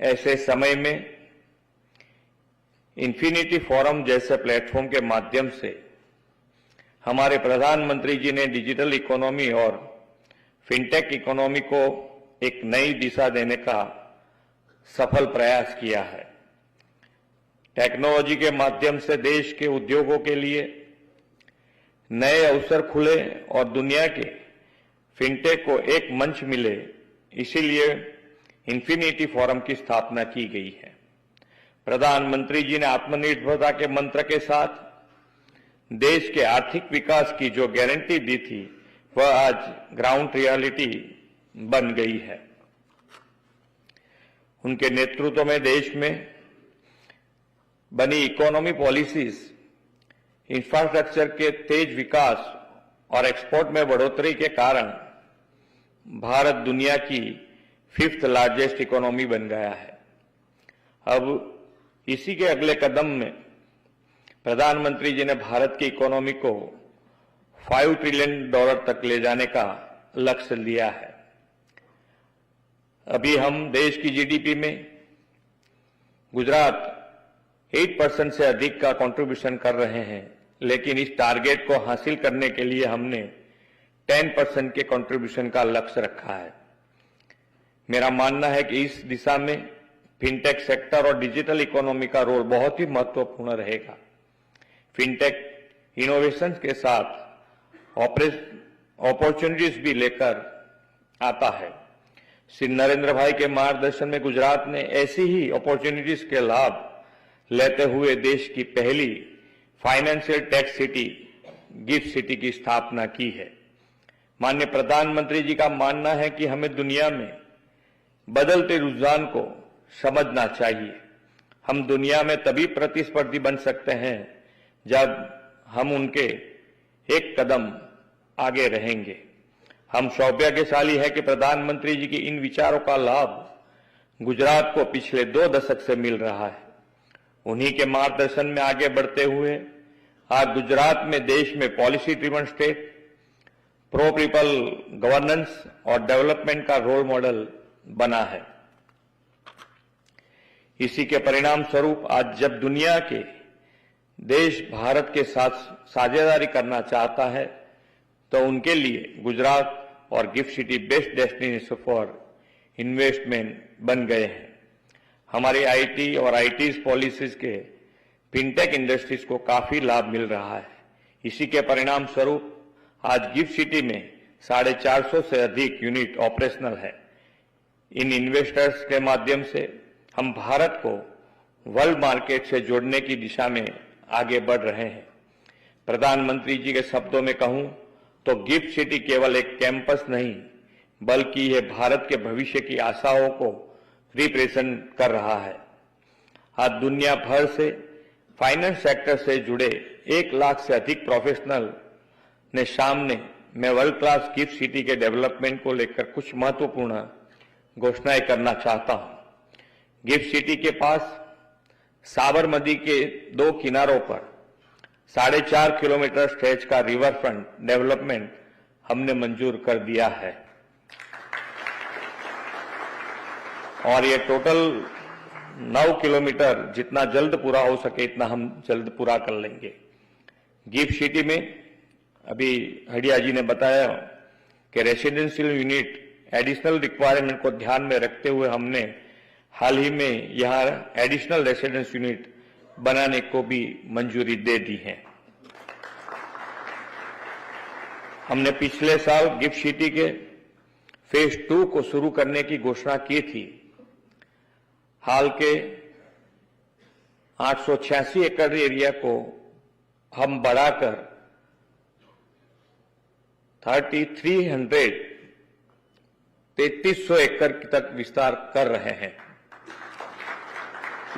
ऐसे समय में इन्फिनिटी फोरम जैसे प्लेटफॉर्म के माध्यम से हमारे प्रधानमंत्री जी ने डिजिटल इकोनॉमी और फिनटेक इकोनॉमी को एक नई दिशा देने का सफल प्रयास किया है। टेक्नोलॉजी के माध्यम से देश के उद्योगों के लिए नए अवसर खुले और दुनिया के फिनटेक को एक मंच मिले, इसीलिए इन्फिनिटी फोरम की स्थापना की गई है। प्रधानमंत्री जी ने आत्मनिर्भरता के मंत्र के साथ देश के आर्थिक विकास की जो गारंटी दी थी, वह आज ग्राउंड रियलिटी बन गई है। उनके नेतृत्व में देश में बनी इकोनॉमी पॉलिसीज, इंफ्रास्ट्रक्चर के तेज विकास और एक्सपोर्ट में बढ़ोतरी के कारण भारत दुनिया की 5th लार्जेस्ट इकोनॉमी बन गया है। अब इसी के अगले कदम में प्रधानमंत्री जी ने भारत की इकोनॉमी को $5 ट्रिलियन तक ले जाने का लक्ष्य लिया है। अभी हम देश की जीडीपी में गुजरात 8% से अधिक का कंट्रीब्यूशन कर रहे हैं, लेकिन इस टारगेट को हासिल करने के लिए हमने 10% के कंट्रीब्यूशन का लक्ष्य रखा है। मेरा मानना है कि इस दिशा में फिनटेक सेक्टर और डिजिटल इकोनॉमी का रोल बहुत ही महत्वपूर्ण रहेगा। फिनटेक इनोवेशन के साथ अपॉर्चुनिटीज भी लेकर आता है। श्री नरेंद्र भाई के मार्गदर्शन में गुजरात ने ऐसी ही अपॉर्चुनिटीज के लाभ लेते हुए देश की पहली financial tech city GIFT city की स्थापना की है। माननीय प्रधानमंत्री जी का मानना है कि हमें दुनिया में बदलते रुझान को समझना चाहिए। हम दुनिया में तभी प्रतिस्पर्धी बन सकते हैं जब हम उनके एक कदम आगे रहेंगे। हम सौभाग्यशाली है कि प्रधानमंत्री जी की इन विचारों का लाभ गुजरात को पिछले 2 दशक से मिल रहा है। उन्हीं के मार्गदर्शन में आगे बढ़ते हुए आज गुजरात में देश में policy driven state, pro people governance और डेवलपमेंट का रोल मॉडल बना है। इसी के परिणाम स्वरूप आज जब दुनिया के देश भारत के साथ साझेदारी करना चाहता है तो उनके लिए गुजरात और gift city best destination for investment बन गए हैं। हमारी आईटी और ITs policies K fintech industries को काफी लाभ मिल रहा है। इसी के परिणाम स्वरूप आज गिफ्ट सिटी में 450 से अधिक यूनिट ऑपरेशनल है। इन इन्वेस्टर्स के माध्यम से हम भारत को वर्ल्ड मार्केट से जोड़ने की दिशा में आगे बढ़ रहे हैं। प्रधानमंत्री जी के शब्दों में कहूं तो गिफ्ट सिटी केवल एक कैंपस नहीं बल्कि यह भारत के भविष्य की आशाओं को रिप्रेजेंट कर रहा है। आज दुनिया भर से फाइनेंस सेक्टर से जुड़े 1 लाख से अधिक प्रोफेशनल ने सामने मैं वर्ल्ड क्लास गिफ्ट सिटी के डेवलपमेंट को लेकर कुछ महत्वपूर्ण घोषणाएं करना चाहता हूं। गिफ्ट सिटी के पास साबरमती के 2 किनारों पर 4.5 किलोमीटर स्ट्रेच का रिवर फ्रंट डेवलपमेंट हमने मंजूर कर दिया है और ये टोटल 9 किलोमीटर जितना जल्द पूरा हो सके इतना हम जल्द पूरा कर लेंगे। गिफ्ट सिटी में अभी हडिया जी ने बताया कि रेसिडेंशियल यूनिट एडिशनल रिक्वायरमेंट को ध्यान में रखते हुए हमने हाल ही में यहां एडिशनल रेसिडेंस यूनिट बनाने को भी मंजूरी दे दी है। हमने पिछले साल गिफ्ट सिटी के फेज 2 को शुरू करने की घोषणा की थी। हाल के 886 एकड़ एरिया को हम बढ़ाकर 3300 एकड़ तक विस्तार कर रहे हैं।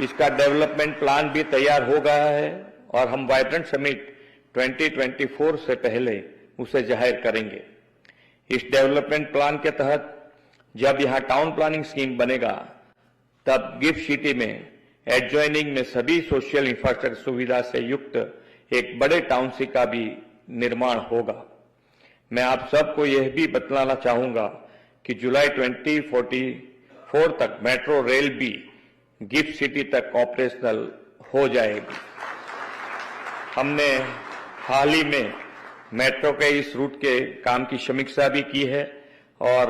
इसका डेवलपमेंट प्लान भी तैयार हो गया है और हम वाइब्रेंट समिट 2024 से पहले उसे जाहिर करेंगे। इस डेवलपमेंट प्लान के तहत जब यहां टाउन प्लानिंग स्कीम बनेगा तब गिफ्ट सिटी में एडजॉइनिंग में सभी सोशल इंफ्रास्ट्रक्चर सुविधा से युक्त एक बड़े टाउनशिप का भी निर्माण होगा। मैं आप सबको यह भी बतलाना चाहूंगा कि जुलाई 2044 तक मेट्रो रेल भी गिफ्ट सिटी तक ऑपरेशनल हो जाएगी। हमने हाल ही में मेट्रो के इस रूट के काम की समीक्षा भी की है और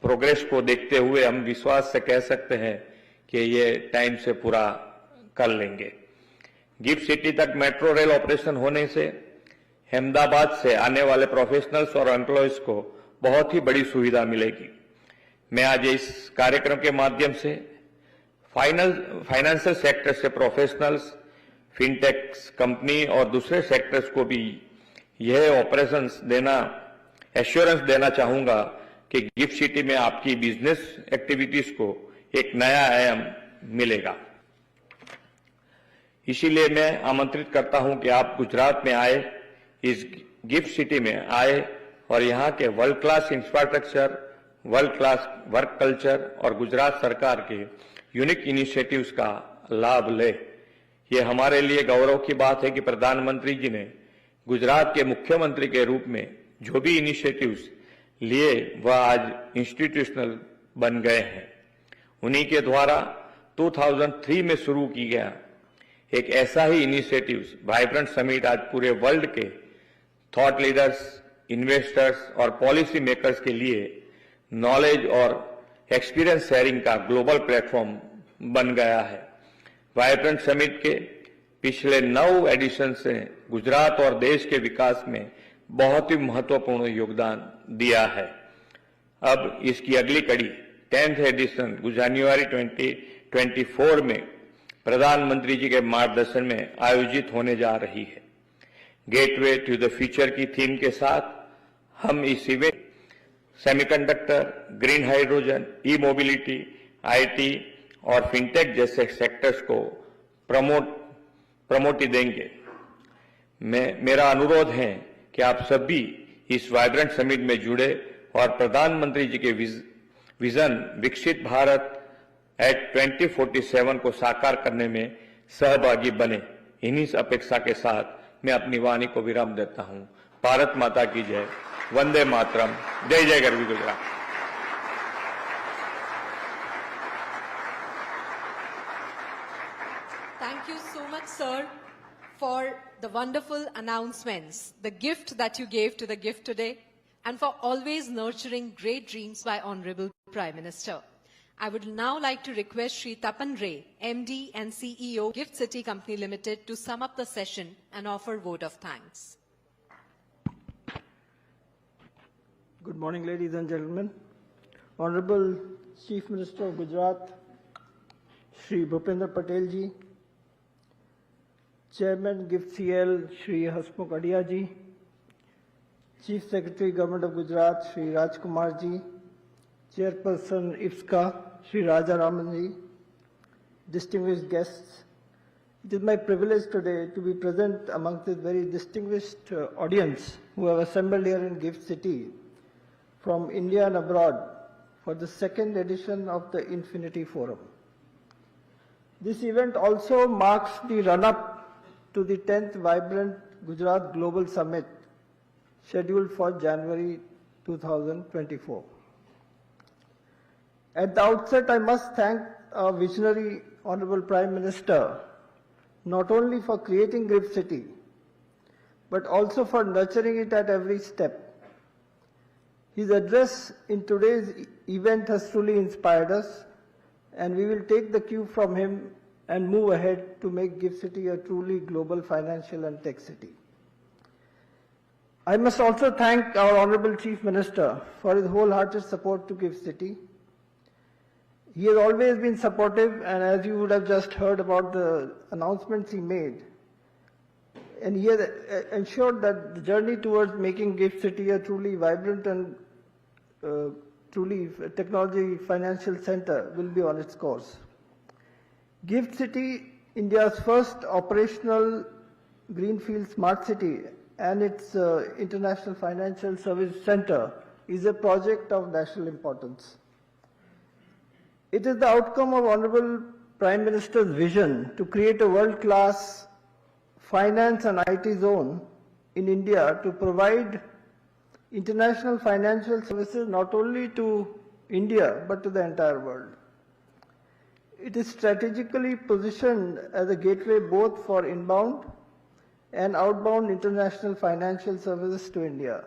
प्रोग्रेस को देखते हुए हम विश्वास से कह सकते हैं कि ये टाइम से पूरा कर लेंगे। गिफ्ट सिटी तक मेट्रो रेल ऑपरेशन होने से अहमदाबाद से आने वाले प्रोफेशनल्स और एम्प्लॉयज को बहुत ही बड़ी सुविधा मिलेगी। मैं आज इस कार्यक्रम के माध्यम से फाइनेंशियल सेक्टर से प्रोफेशनल्स, फिनटेक कंपनी और दूसरे सेक्टर्स को भी यह ऑपरेशंस देना, एश्योरेंस देना चाहूंगा कि गिफ्ट सिटी में आपकी बिजनेस एक्टिविटीज को एक नया आयाम मिलेगा। इसीलिए मैं आमंत्रित करता हूं कि आप गुजरात में आए, इस गिफ्ट सिटी में आए और यहां के world class infrastructure, world class work culture और गुजरात सरकार के यूनिक इनिशिएटिव्स का लाभ ले। ये हमारे लिए गौरव की बात है कि प्रधानमंत्री जी ने गुजरात के मुख्यमंत्री के रूप में जो भी इनिशिएटिव्स लिए वह आज इंस्टीट्यूशनल बन गए हैं। उन्हीं के द्वारा 2003 में शुरू की गया एक ऐसा ही इनिशिएटिव वाइब्रेंट समिट आज पूरे वर्ल्ड के थॉट लीडर्स, इन्वेस्टर्स और पॉलिसी मेकर्स के लिए नॉलेज और एक्सपीरियंस शेयरिंग का ग्लोबल प्लेटफॉर्म बन गया है। वाइब्रेंट समिट के पिछले 9 एडिशन ने गुजरात और देश के विकास में बहुत ही महत्वपूर्ण योगदान दिया है। अब इसकी अगली कड़ी 10th एडिशन जनवरी 2024 में प्रधानमंत्री जी के मार्गदर्शन में आयोजित होने जा रही है। गेटवे टू द फ्यूचर की थीम के साथ हम इस event semiconductor, green hydrogen, E mobility, IT और फिनटेक जैसे सेक्टर्स को प्रमोट देंगे। मेरा अनुरोध है कि आप सभी इस वाइब्रेंट समिट में जुड़े और प्रधानमंत्री जी के विजन विकसित भारत एट 2047 को साकार करने में सहभागी बने। इन्हीं अपेक्षा के साथ मैं अपनी वाणी को विराम देता हूं। भारत माता की जय, वंदे मातरम, जय जय Garvi Gujarat. Thank you so much, sir, for the wonderful announcements, the gift that you gave to the gift today, and for always nurturing great dreams by Honorable Prime Minister. I would now like to request Shri Tapan Ray, MD and CEO, Gift City Company Limited, to sum up the session and offer vote of thanks. Good morning, ladies and gentlemen. Honorable Chief Minister of Gujarat, Shri Bhupendra Patel ji, Chairman GIFT CL, Shri Hasmukh Adia ji, Chief Secretary Government of Gujarat, Shri Rajkumar ji, Chairperson IFSCA, Shri Raja Raman ji, distinguished guests, it is my privilege today to be present amongst this very distinguished audience who have assembled here in GIFT City from India and abroad for the 2nd edition of the Infinity Forum. This event also marks the run-up to the 10th Vibrant Gujarat Global Summit scheduled for January 2024. At the outset, I must thank our visionary Honorable Prime Minister not only for creating GIFT City, but also for nurturing it at every step. His address in today's event has truly inspired us, and we will take the cue from him and move ahead to make GIFT City a truly global financial and tech city. I must also thank our Honorable Chief Minister for his wholehearted support to GIFT City. He has always been supportive, and as you would have just heard about the announcements he made, and he has ensured that the journey towards making GIFT City a truly vibrant and truly technology financial center will be on its course. GIFT City, India's first operational greenfield smart city and its international financial service center, is a project of national importance. It is the outcome of Honorable Prime Minister's vision to create a world-class finance and IT zone in India to provide international financial services not only to India but to the entire world. It is strategically positioned as a gateway both for inbound and outbound international financial services to India.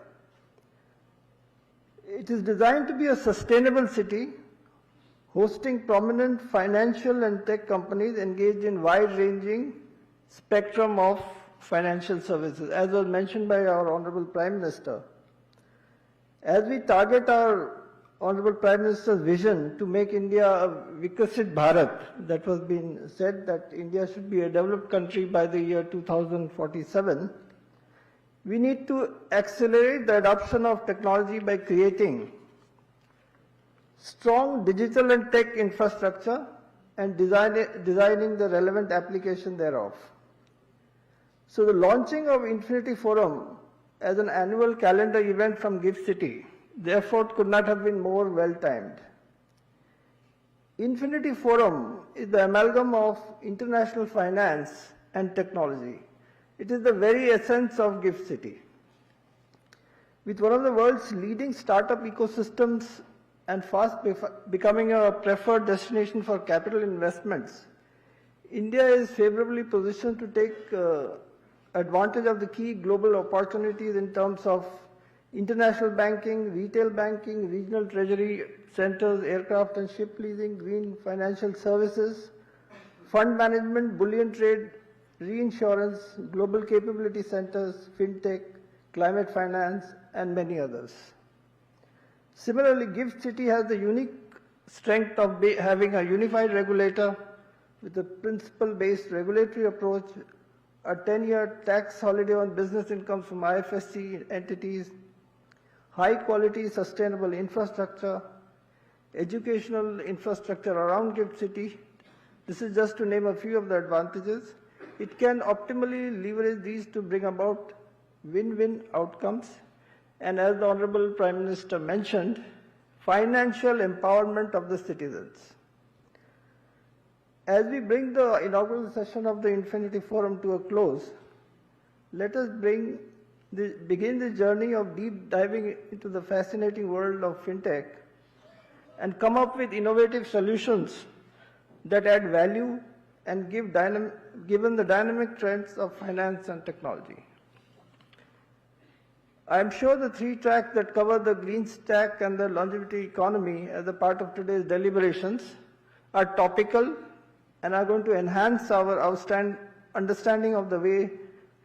It is designed to be a sustainable city, hosting prominent financial and tech companies engaged in wide-ranging spectrum of financial services, as was mentioned by our Honorable Prime Minister. As we target our Honorable Prime Minister's vision to make India a Vikasit Bharat, that was being said that India should be a developed country by the year 2047, we need to accelerate the adoption of technology by creating strong digital and tech infrastructure and designing the relevant application thereof. So the launching of Infinity Forum as an annual calendar event from GIFT City, therefore, could not have been more well-timed. Infinity Forum is the amalgam of international finance and technology. It is the very essence of GIFT City. With one of the world's leading startup ecosystems and fast becoming a preferred destination for capital investments, India is favorably positioned to take advantage of the key global opportunities in terms of international banking, retail banking, regional treasury centers, aircraft and ship leasing, green financial services, fund management, bullion trade, reinsurance, global capability centers, Fintech, climate finance, and many others. Similarly, GIFT City has the unique strength of having a unified regulator with a principle-based regulatory approach, a 10-year tax holiday on business income from IFSC entities, high-quality sustainable infrastructure, educational infrastructure around GIFT City. This is just to name a few of the advantages. It can optimally leverage these to bring about win-win outcomes. And as the Honorable Prime Minister mentioned, financial empowerment of the citizens. As we bring the inaugural session of the Infinity Forum to a close, let us begin the journey of deep diving into the fascinating world of Fintech and come up with innovative solutions that add value and given the dynamic trends of finance and technology. I am sure the three tracks that cover the green stack and the longevity economy as a part of today's deliberations are topical and are going to enhance our understanding of the way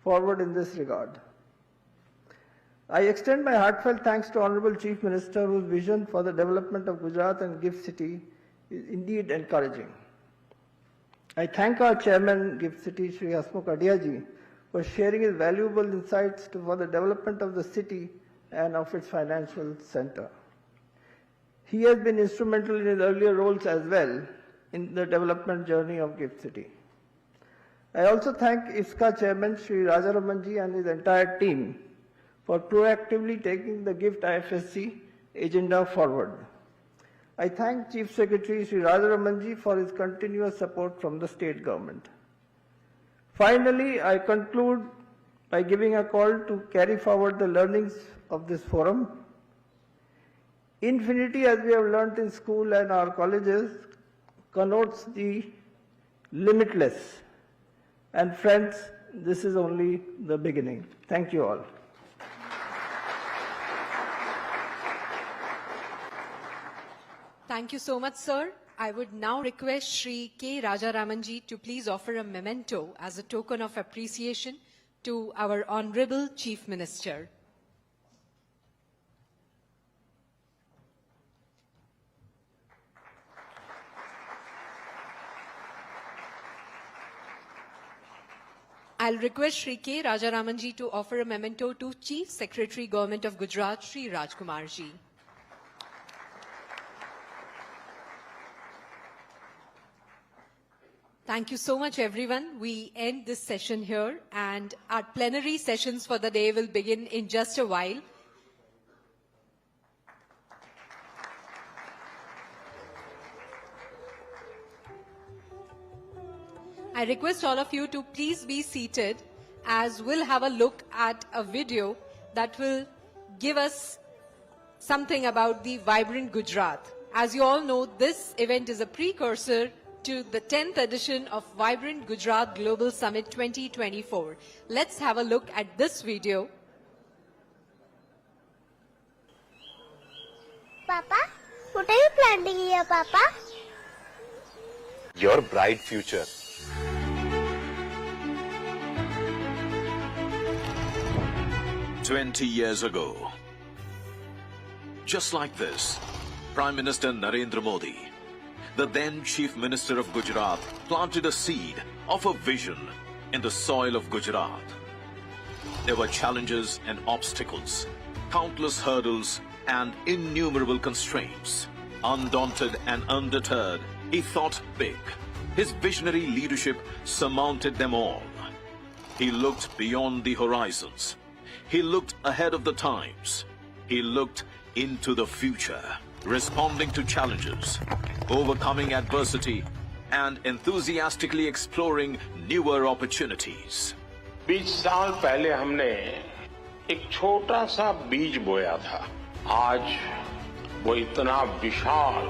forward in this regard. I extend my heartfelt thanks to Honorable Chief Minister, whose vision for the development of Gujarat and GIFT City is indeed encouraging. I thank our Chairman, GIFT City, Shri Hasmukh Adhia, for sharing his valuable insights for the development of the city and of its financial center. He has been instrumental in his earlier roles as well in the development journey of GIFT City. I also thank IFSCA Chairman Shri Rajaramanji and his entire team for proactively taking the GIFT-IFSC agenda forward. I thank Chief Secretary Shri Rajaramanji for his continuous support from the state government. Finally, I conclude by giving a call to carry forward the learnings of this forum. Infinity, as we have learnt in school and our colleges, connotes the limitless. And friends, this is only the beginning. Thank you all. Thank you so much, sir. I would now request Shri K. Rajaramanji to please offer a memento as a token of appreciation to our Honorable Chief Minister. I'll request Shri K. Rajaramanji to offer a memento to Chief Secretary, Government of Gujarat, Shri Rajkumarji. Thank you so much, everyone. We end this session here, and our plenary sessions for the day will begin in just a while. I request all of you to please be seated, as we'll have a look at a video that will give us something about the vibrant Gujarat. As you all know, this event is a precursor to the 10th edition of Vibrant Gujarat Global Summit 2024. Let's have a look at this video. Papa, what are you planting here, Papa? Your bright future. "20 years ago, just like this, Prime Minister Narendra Modi, the then Chief Minister of Gujarat, planted a seed of a vision in the soil of Gujarat. There were challenges and obstacles, countless hurdles and innumerable constraints. Undaunted and undeterred, he thought big. His visionary leadership surmounted them all. He looked beyond the horizons. He looked ahead of the times. He looked into the future, responding to challenges, overcoming adversity, and enthusiastically exploring newer opportunities. 20 साल पहले हमने एक छोटा सा बीज बोया था। आज वो इतना विशाल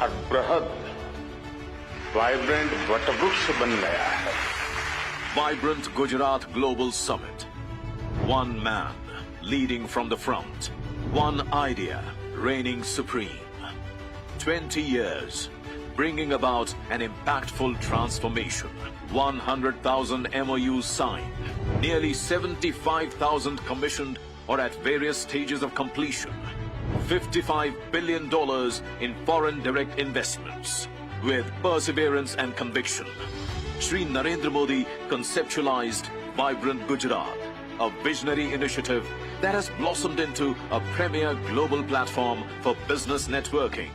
और बृहद वाइब्रेंट वटवृक्ष बन गया है। Vibrant Gujarat Global Summit. One man leading from the front. One idea reigning supreme. 20 years bringing about an impactful transformation. 100,000 MOUs signed. Nearly 75,000 commissioned or at various stages of completion. $55 billion in foreign direct investments. With perseverance and conviction, Shri Narendra Modi conceptualized Vibrant Gujarat, a visionary initiative that has blossomed into a premier global platform for business networking,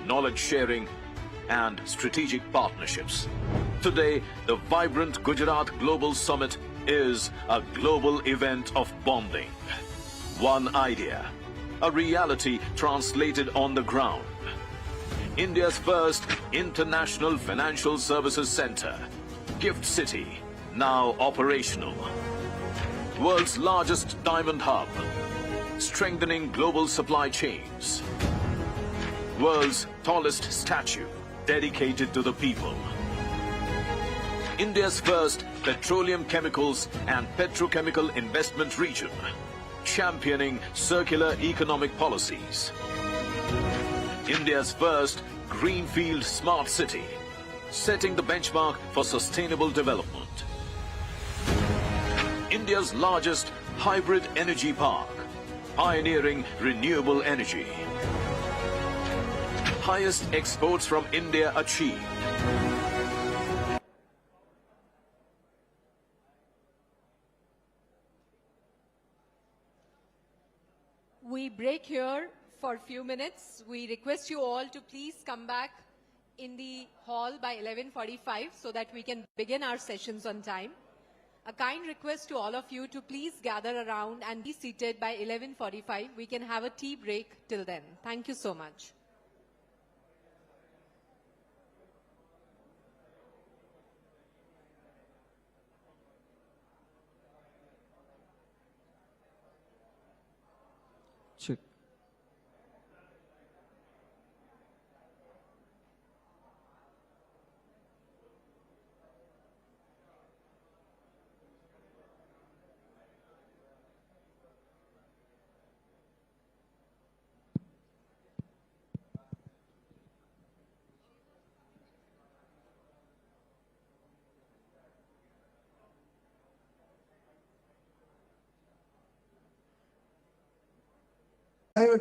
knowledge sharing, and strategic partnerships. Today, the Vibrant Gujarat Global Summit is a global event of bonding. One idea, a reality translated on the ground. India's first international financial services center, GIFT City, now operational. World's largest diamond hub, strengthening global supply chains. World's tallest statue, dedicated to the people. India's first petroleum chemicals and petrochemical investment region, championing circular economic policies. India's first greenfield smart city, setting the benchmark for sustainable development. India's largest hybrid energy park, pioneering renewable energy. Highest exports from India achieved. We break here for a few minutes. We request you all to please come back in the hall by 11:45 so that we can begin our sessions on time. A kind request to all of you to please gather around and be seated by 11:45. We can have a tea break till then. Thank you so much. Check.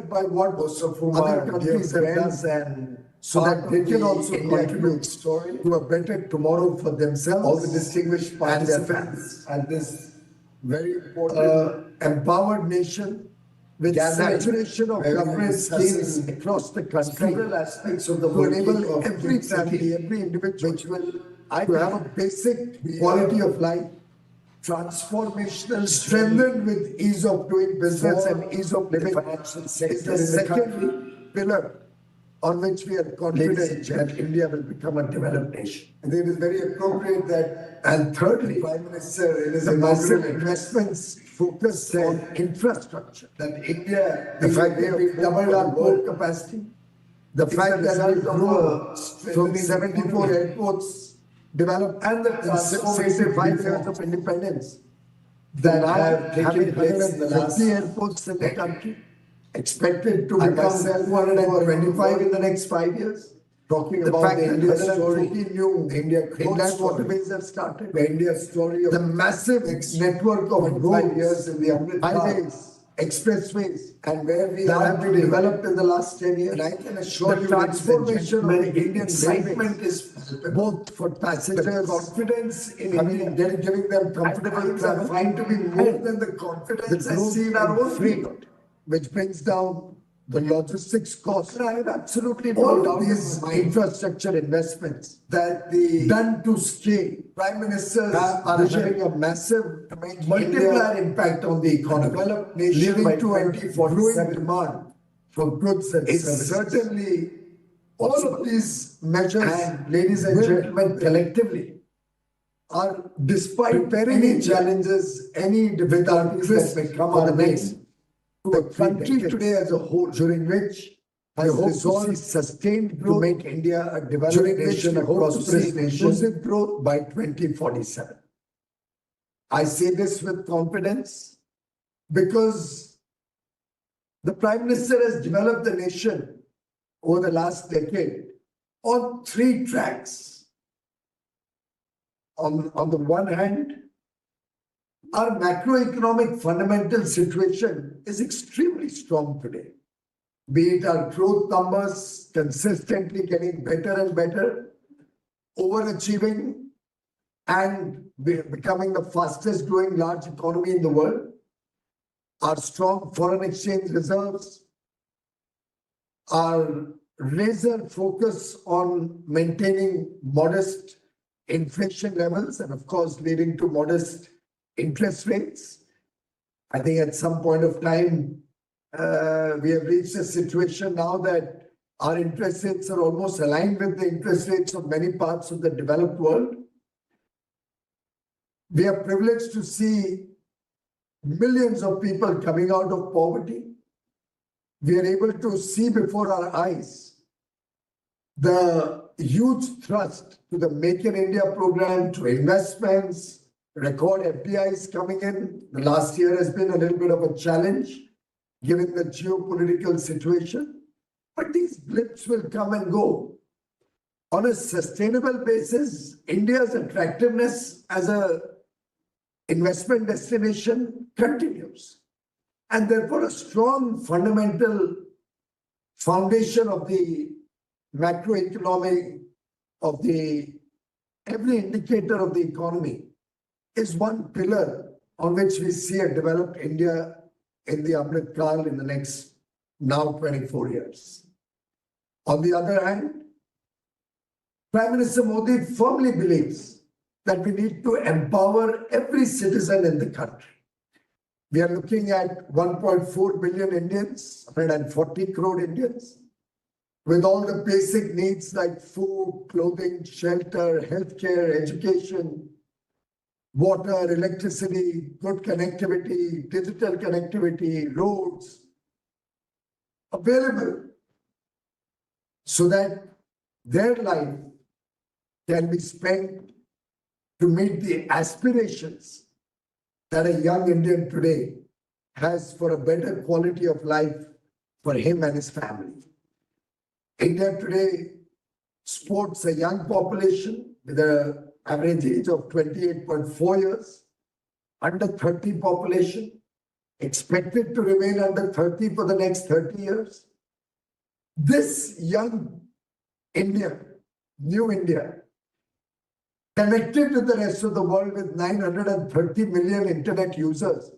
By what other countries have done, and so that they can also contribute to a better tomorrow for themselves, all the distinguished participants at this very important empowered nation with saturation of governance schemes across the country, several aspects of the world, enable every family, every individual to have a basic quality of life, transformational, strengthened with ease of doing business and ease of living, is the second pillar on which we are confident that India will become a developed nation. I think it is very appropriate that, and thirdly, Prime Minister, in his massive investments focused on infrastructure, that India, the fact that we doubled our port capacity, the fact that we grew from 74 airports developed and the transformative 5 years of independence that have taken place in the last 50 airports in the country, expected to become 125 in the next 5 years. Talking about the India story, new India inland waterways have started. The India story of the massive network of roads, 5 years in the highways, expressways, and where we have been developed in the last 10 years. And I can assure you, transformation of the Indian excitement is both for passengers, confidence in India, giving them comfortable travel, find to be more than the confidence I see in our own fleet, which brings down the logistics costs. I have absolutely no doubt these infrastructure investments that the done to scale. Prime Ministers are having a massive multiplier impact on the economy. Developed nation by 2047 demand for goods and services. Certainly, all of these measures, and ladies and gentlemen, collectively, are despite any challenges, any difficulties that may come our way, the country today as a whole, during which I hope to see sustained growth to make India a developed nation, a prosperous nation, inclusive growth by 2047. I say this with confidence because the Prime Minister has developed the nation over the last decade on 3 tracks. On the one hand, our macroeconomic fundamental situation is extremely strong today. Be it our growth numbers consistently getting better and better, overachieving and becoming the fastest growing large economy in the world, our strong foreign exchange reserves, our razor focus on maintaining modest inflation levels and of course leading to modest interest rates. I think at some point of time, we have reached a situation now that our interest rates are almost aligned with the interest rates of many parts of the developed world. We are privileged to see millions of people coming out of poverty. We are able to see before our eyes the huge thrust to the Make in India program, to investments, record FDIs coming in. The last year has been a little bit of a challenge given the geopolitical situation, but these blips will come and go. On a sustainable basis, India's attractiveness as an investment destination continues. And therefore, a strong fundamental foundation of the macroeconomic, of the every indicator of the economy is one pillar on which we see a developed India in the Amrit Kal in the next now 24 years. On the other hand, Prime Minister Modi firmly believes that we need to empower every citizen in the country. We are looking at 1.4 billion Indians, 140 crore Indians, with all the basic needs like food, clothing, shelter, healthcare, education, water, electricity, good connectivity, digital connectivity, roads available so that their life can be spent to meet the aspirations that a young Indian today has for a better quality of life for him and his family. India today sports a young population with an average age of 28.4 years, under 30 population, expected to remain under 30 for the next 30 years. This young India, new India, connected with the rest of the world with 930 million internet users,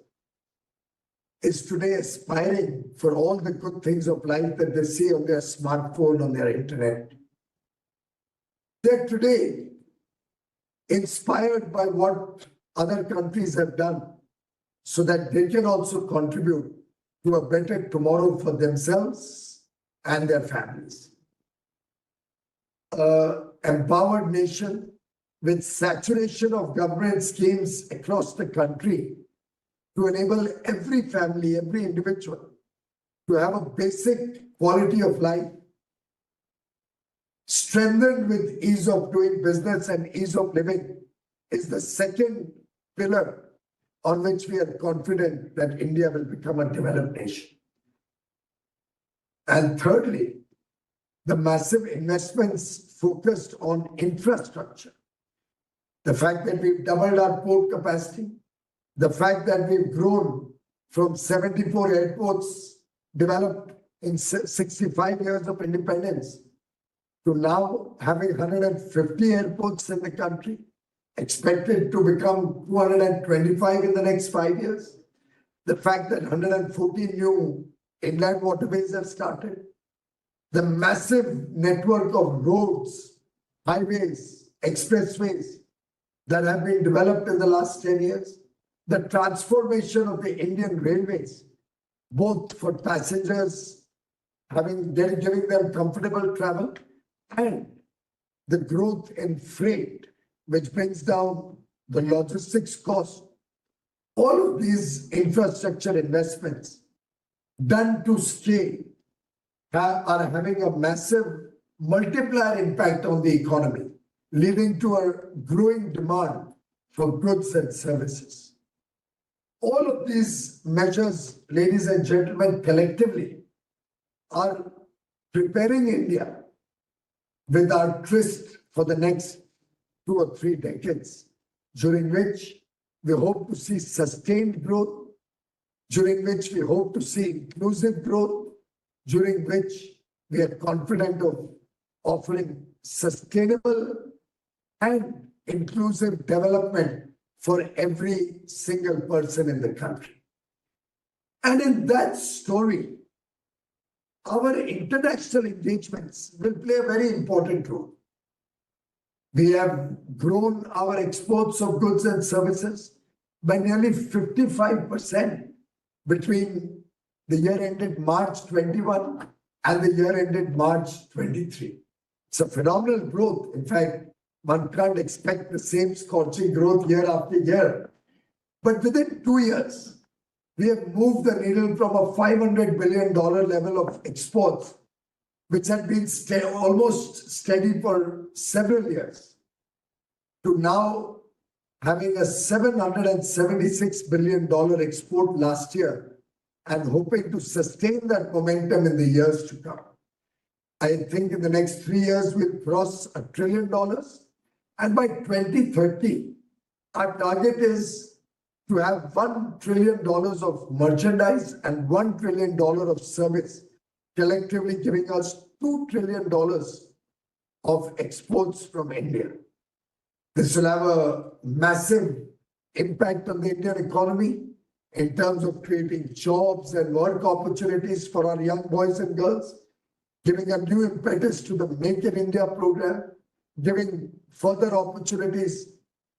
is today aspiring for all the good things of life that they see on their smartphone, on their internet. They're today inspired by what other countries have done so that they can also contribute to a better tomorrow for themselves and their families. An empowered nation with saturation of government schemes across the country to enable every family, every individual to have a basic quality of life, strengthened with ease of doing business and ease of living, is the second pillar on which we are confident that India will become a developed nation. And thirdly, the massive investments focused on infrastructure. The fact that we've doubled our port capacity, the fact that we've grown from 74 airports developed in 65 years of independence to now having 150 airports in the country, expected to become 225 in the next 5 years. The fact that 114 new inland waterways have started. The massive network of roads, highways, expressways that have been developed in the last 10 years. The transformation of the Indian railways, both for passengers, giving them comfortable travel, and the growth in freight, which brings down the logistics cost. All of these infrastructure investments done to scale are having a massive multiplier impact on the economy, leading to a growing demand for goods and services. All of these measures, ladies and gentlemen, collectively are preparing India with our twist for the next 2 or 3 decades, during which we hope to see sustained growth, during which we hope to see inclusive growth, during which we are confident of offering sustainable and inclusive development for every single person in the country. And in that story, our international engagements will play a very important role. We have grown our exports of goods and services by nearly 55% between the year ended March 21 and the year ended March 23. It's a phenomenal growth. In fact, one can't expect the same scorching growth year after year. But within 2 years, we have moved the needle from a $500 billion level of exports, which had been almost steady for several years, to now having a $776 billion export last year and hoping to sustain that momentum in the years to come. I think in the next 3 years, we'll cross $1 trillion. And by 2030, our target is to have $1 trillion of merchandise and $1 trillion of service, collectively giving us $2 trillion of exports from India. This will have a massive impact on the Indian economy in terms of creating jobs and work opportunities for our young boys and girls, giving a new impetus to the Make in India program, giving further opportunities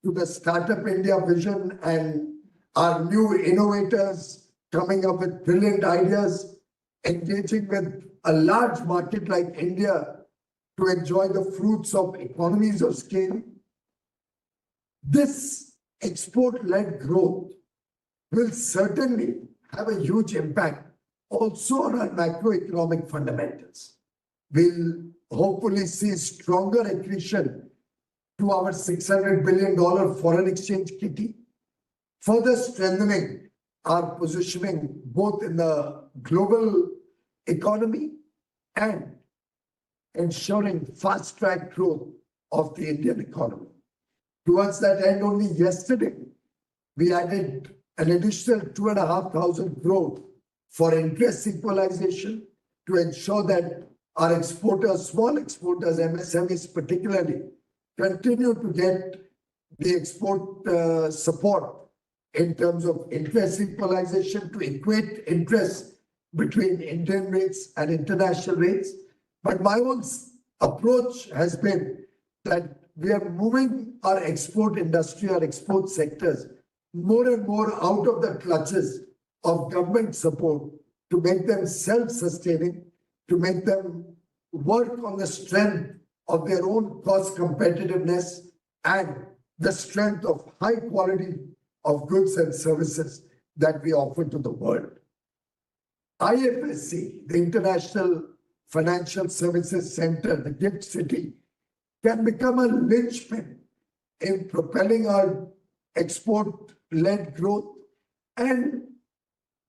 to the Startup India vision and our new innovators coming up with brilliant ideas, engaging with a large market like India to enjoy the fruits of economies of scale. This export-led growth will certainly have a huge impact also on our macroeconomic fundamentals. We'll hopefully see stronger accretion to our $600 billion foreign exchange kitty, further strengthening our positioning both in the global economy and ensuring fast-track growth of the Indian economy. Towards that end, only yesterday, we added an additional 2,500 crore for interest equalization to ensure that our exporters, small exporters, MSMEs particularly, continue to get the export support in terms of interest equalization to equate interest between Indian rates and international rates. But my own approach has been that we are moving our export industry, our export sectors, more and more out of the clutches of government support to make them self-sustaining, to make them work on the strength of their own cost competitiveness and the strength of high quality of goods and services that we offer to the world. IFSC, the International Financial Services Center, the GIFT City, can become a linchpin in propelling our export-led growth and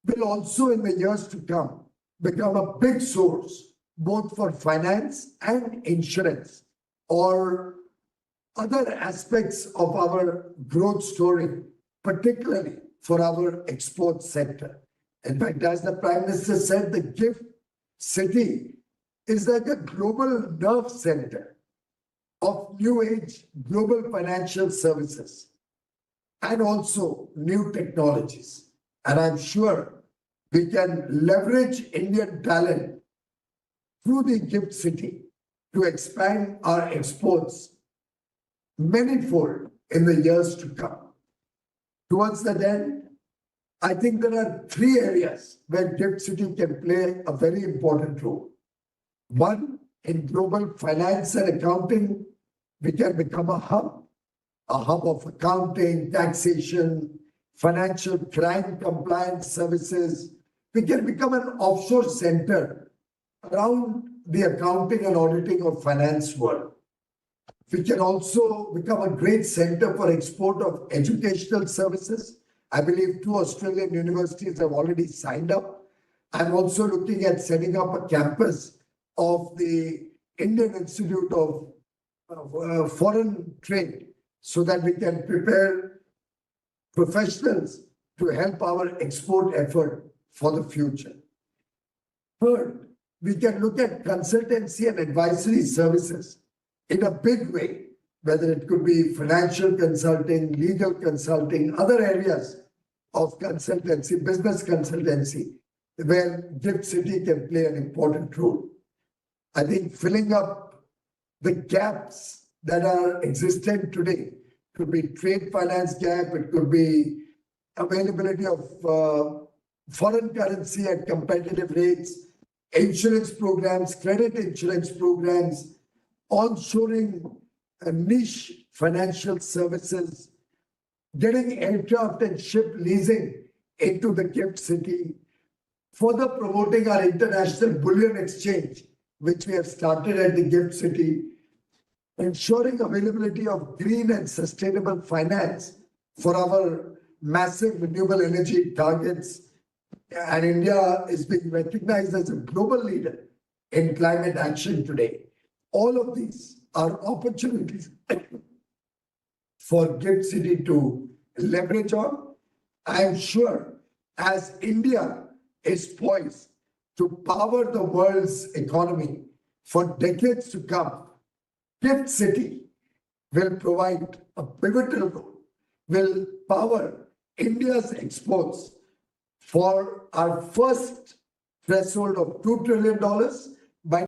will also in the years to come become a big source both for finance and insurance or other aspects of our growth story, particularly for our export sector. In fact, as the Prime Minister said, the GIFT City is like a global nerve center of new age global financial services and also new technologies. And I'm sure we can leverage Indian talent through the GIFT City to expand our exports manifold in the years to come. Towards that end, I think there are 3 areas where GIFT City can play a very important role. One, in global finance and accounting, we can become a hub of accounting, taxation, financial crime compliance services, we can become an offshore center around the accounting and auditing of finance world. We can also become a great center for export of educational services. I believe 2 Australian universities have already signed up. I'm also looking at setting up a campus of the Indian Institute of Foreign Trade so that we can prepare professionals to help our export effort for the future. Third, we can look at consultancy and advisory services in a big way, whether it could be financial consulting, legal consulting, other areas of consultancy, business consultancy, where GIFT City can play an important role. I think filling up the gaps that are existent today could be trade finance gap, it could be availability of foreign currency at competitive rates, insurance programs, credit insurance programs, onshoring niche financial services, getting aircraft and ship leasing into the GIFT City, further promoting our international bullion exchange, which we have started at the GIFT City, ensuring availability of green and sustainable finance for our massive renewable energy targets. And India is being recognized as a global leader in climate action today. All of these are opportunities for GIFT City to leverage on. I am sure as India is poised to power the world's economy for decades to come, GIFT City will provide a pivotal role, will power India's exports for our first threshold of $2 trillion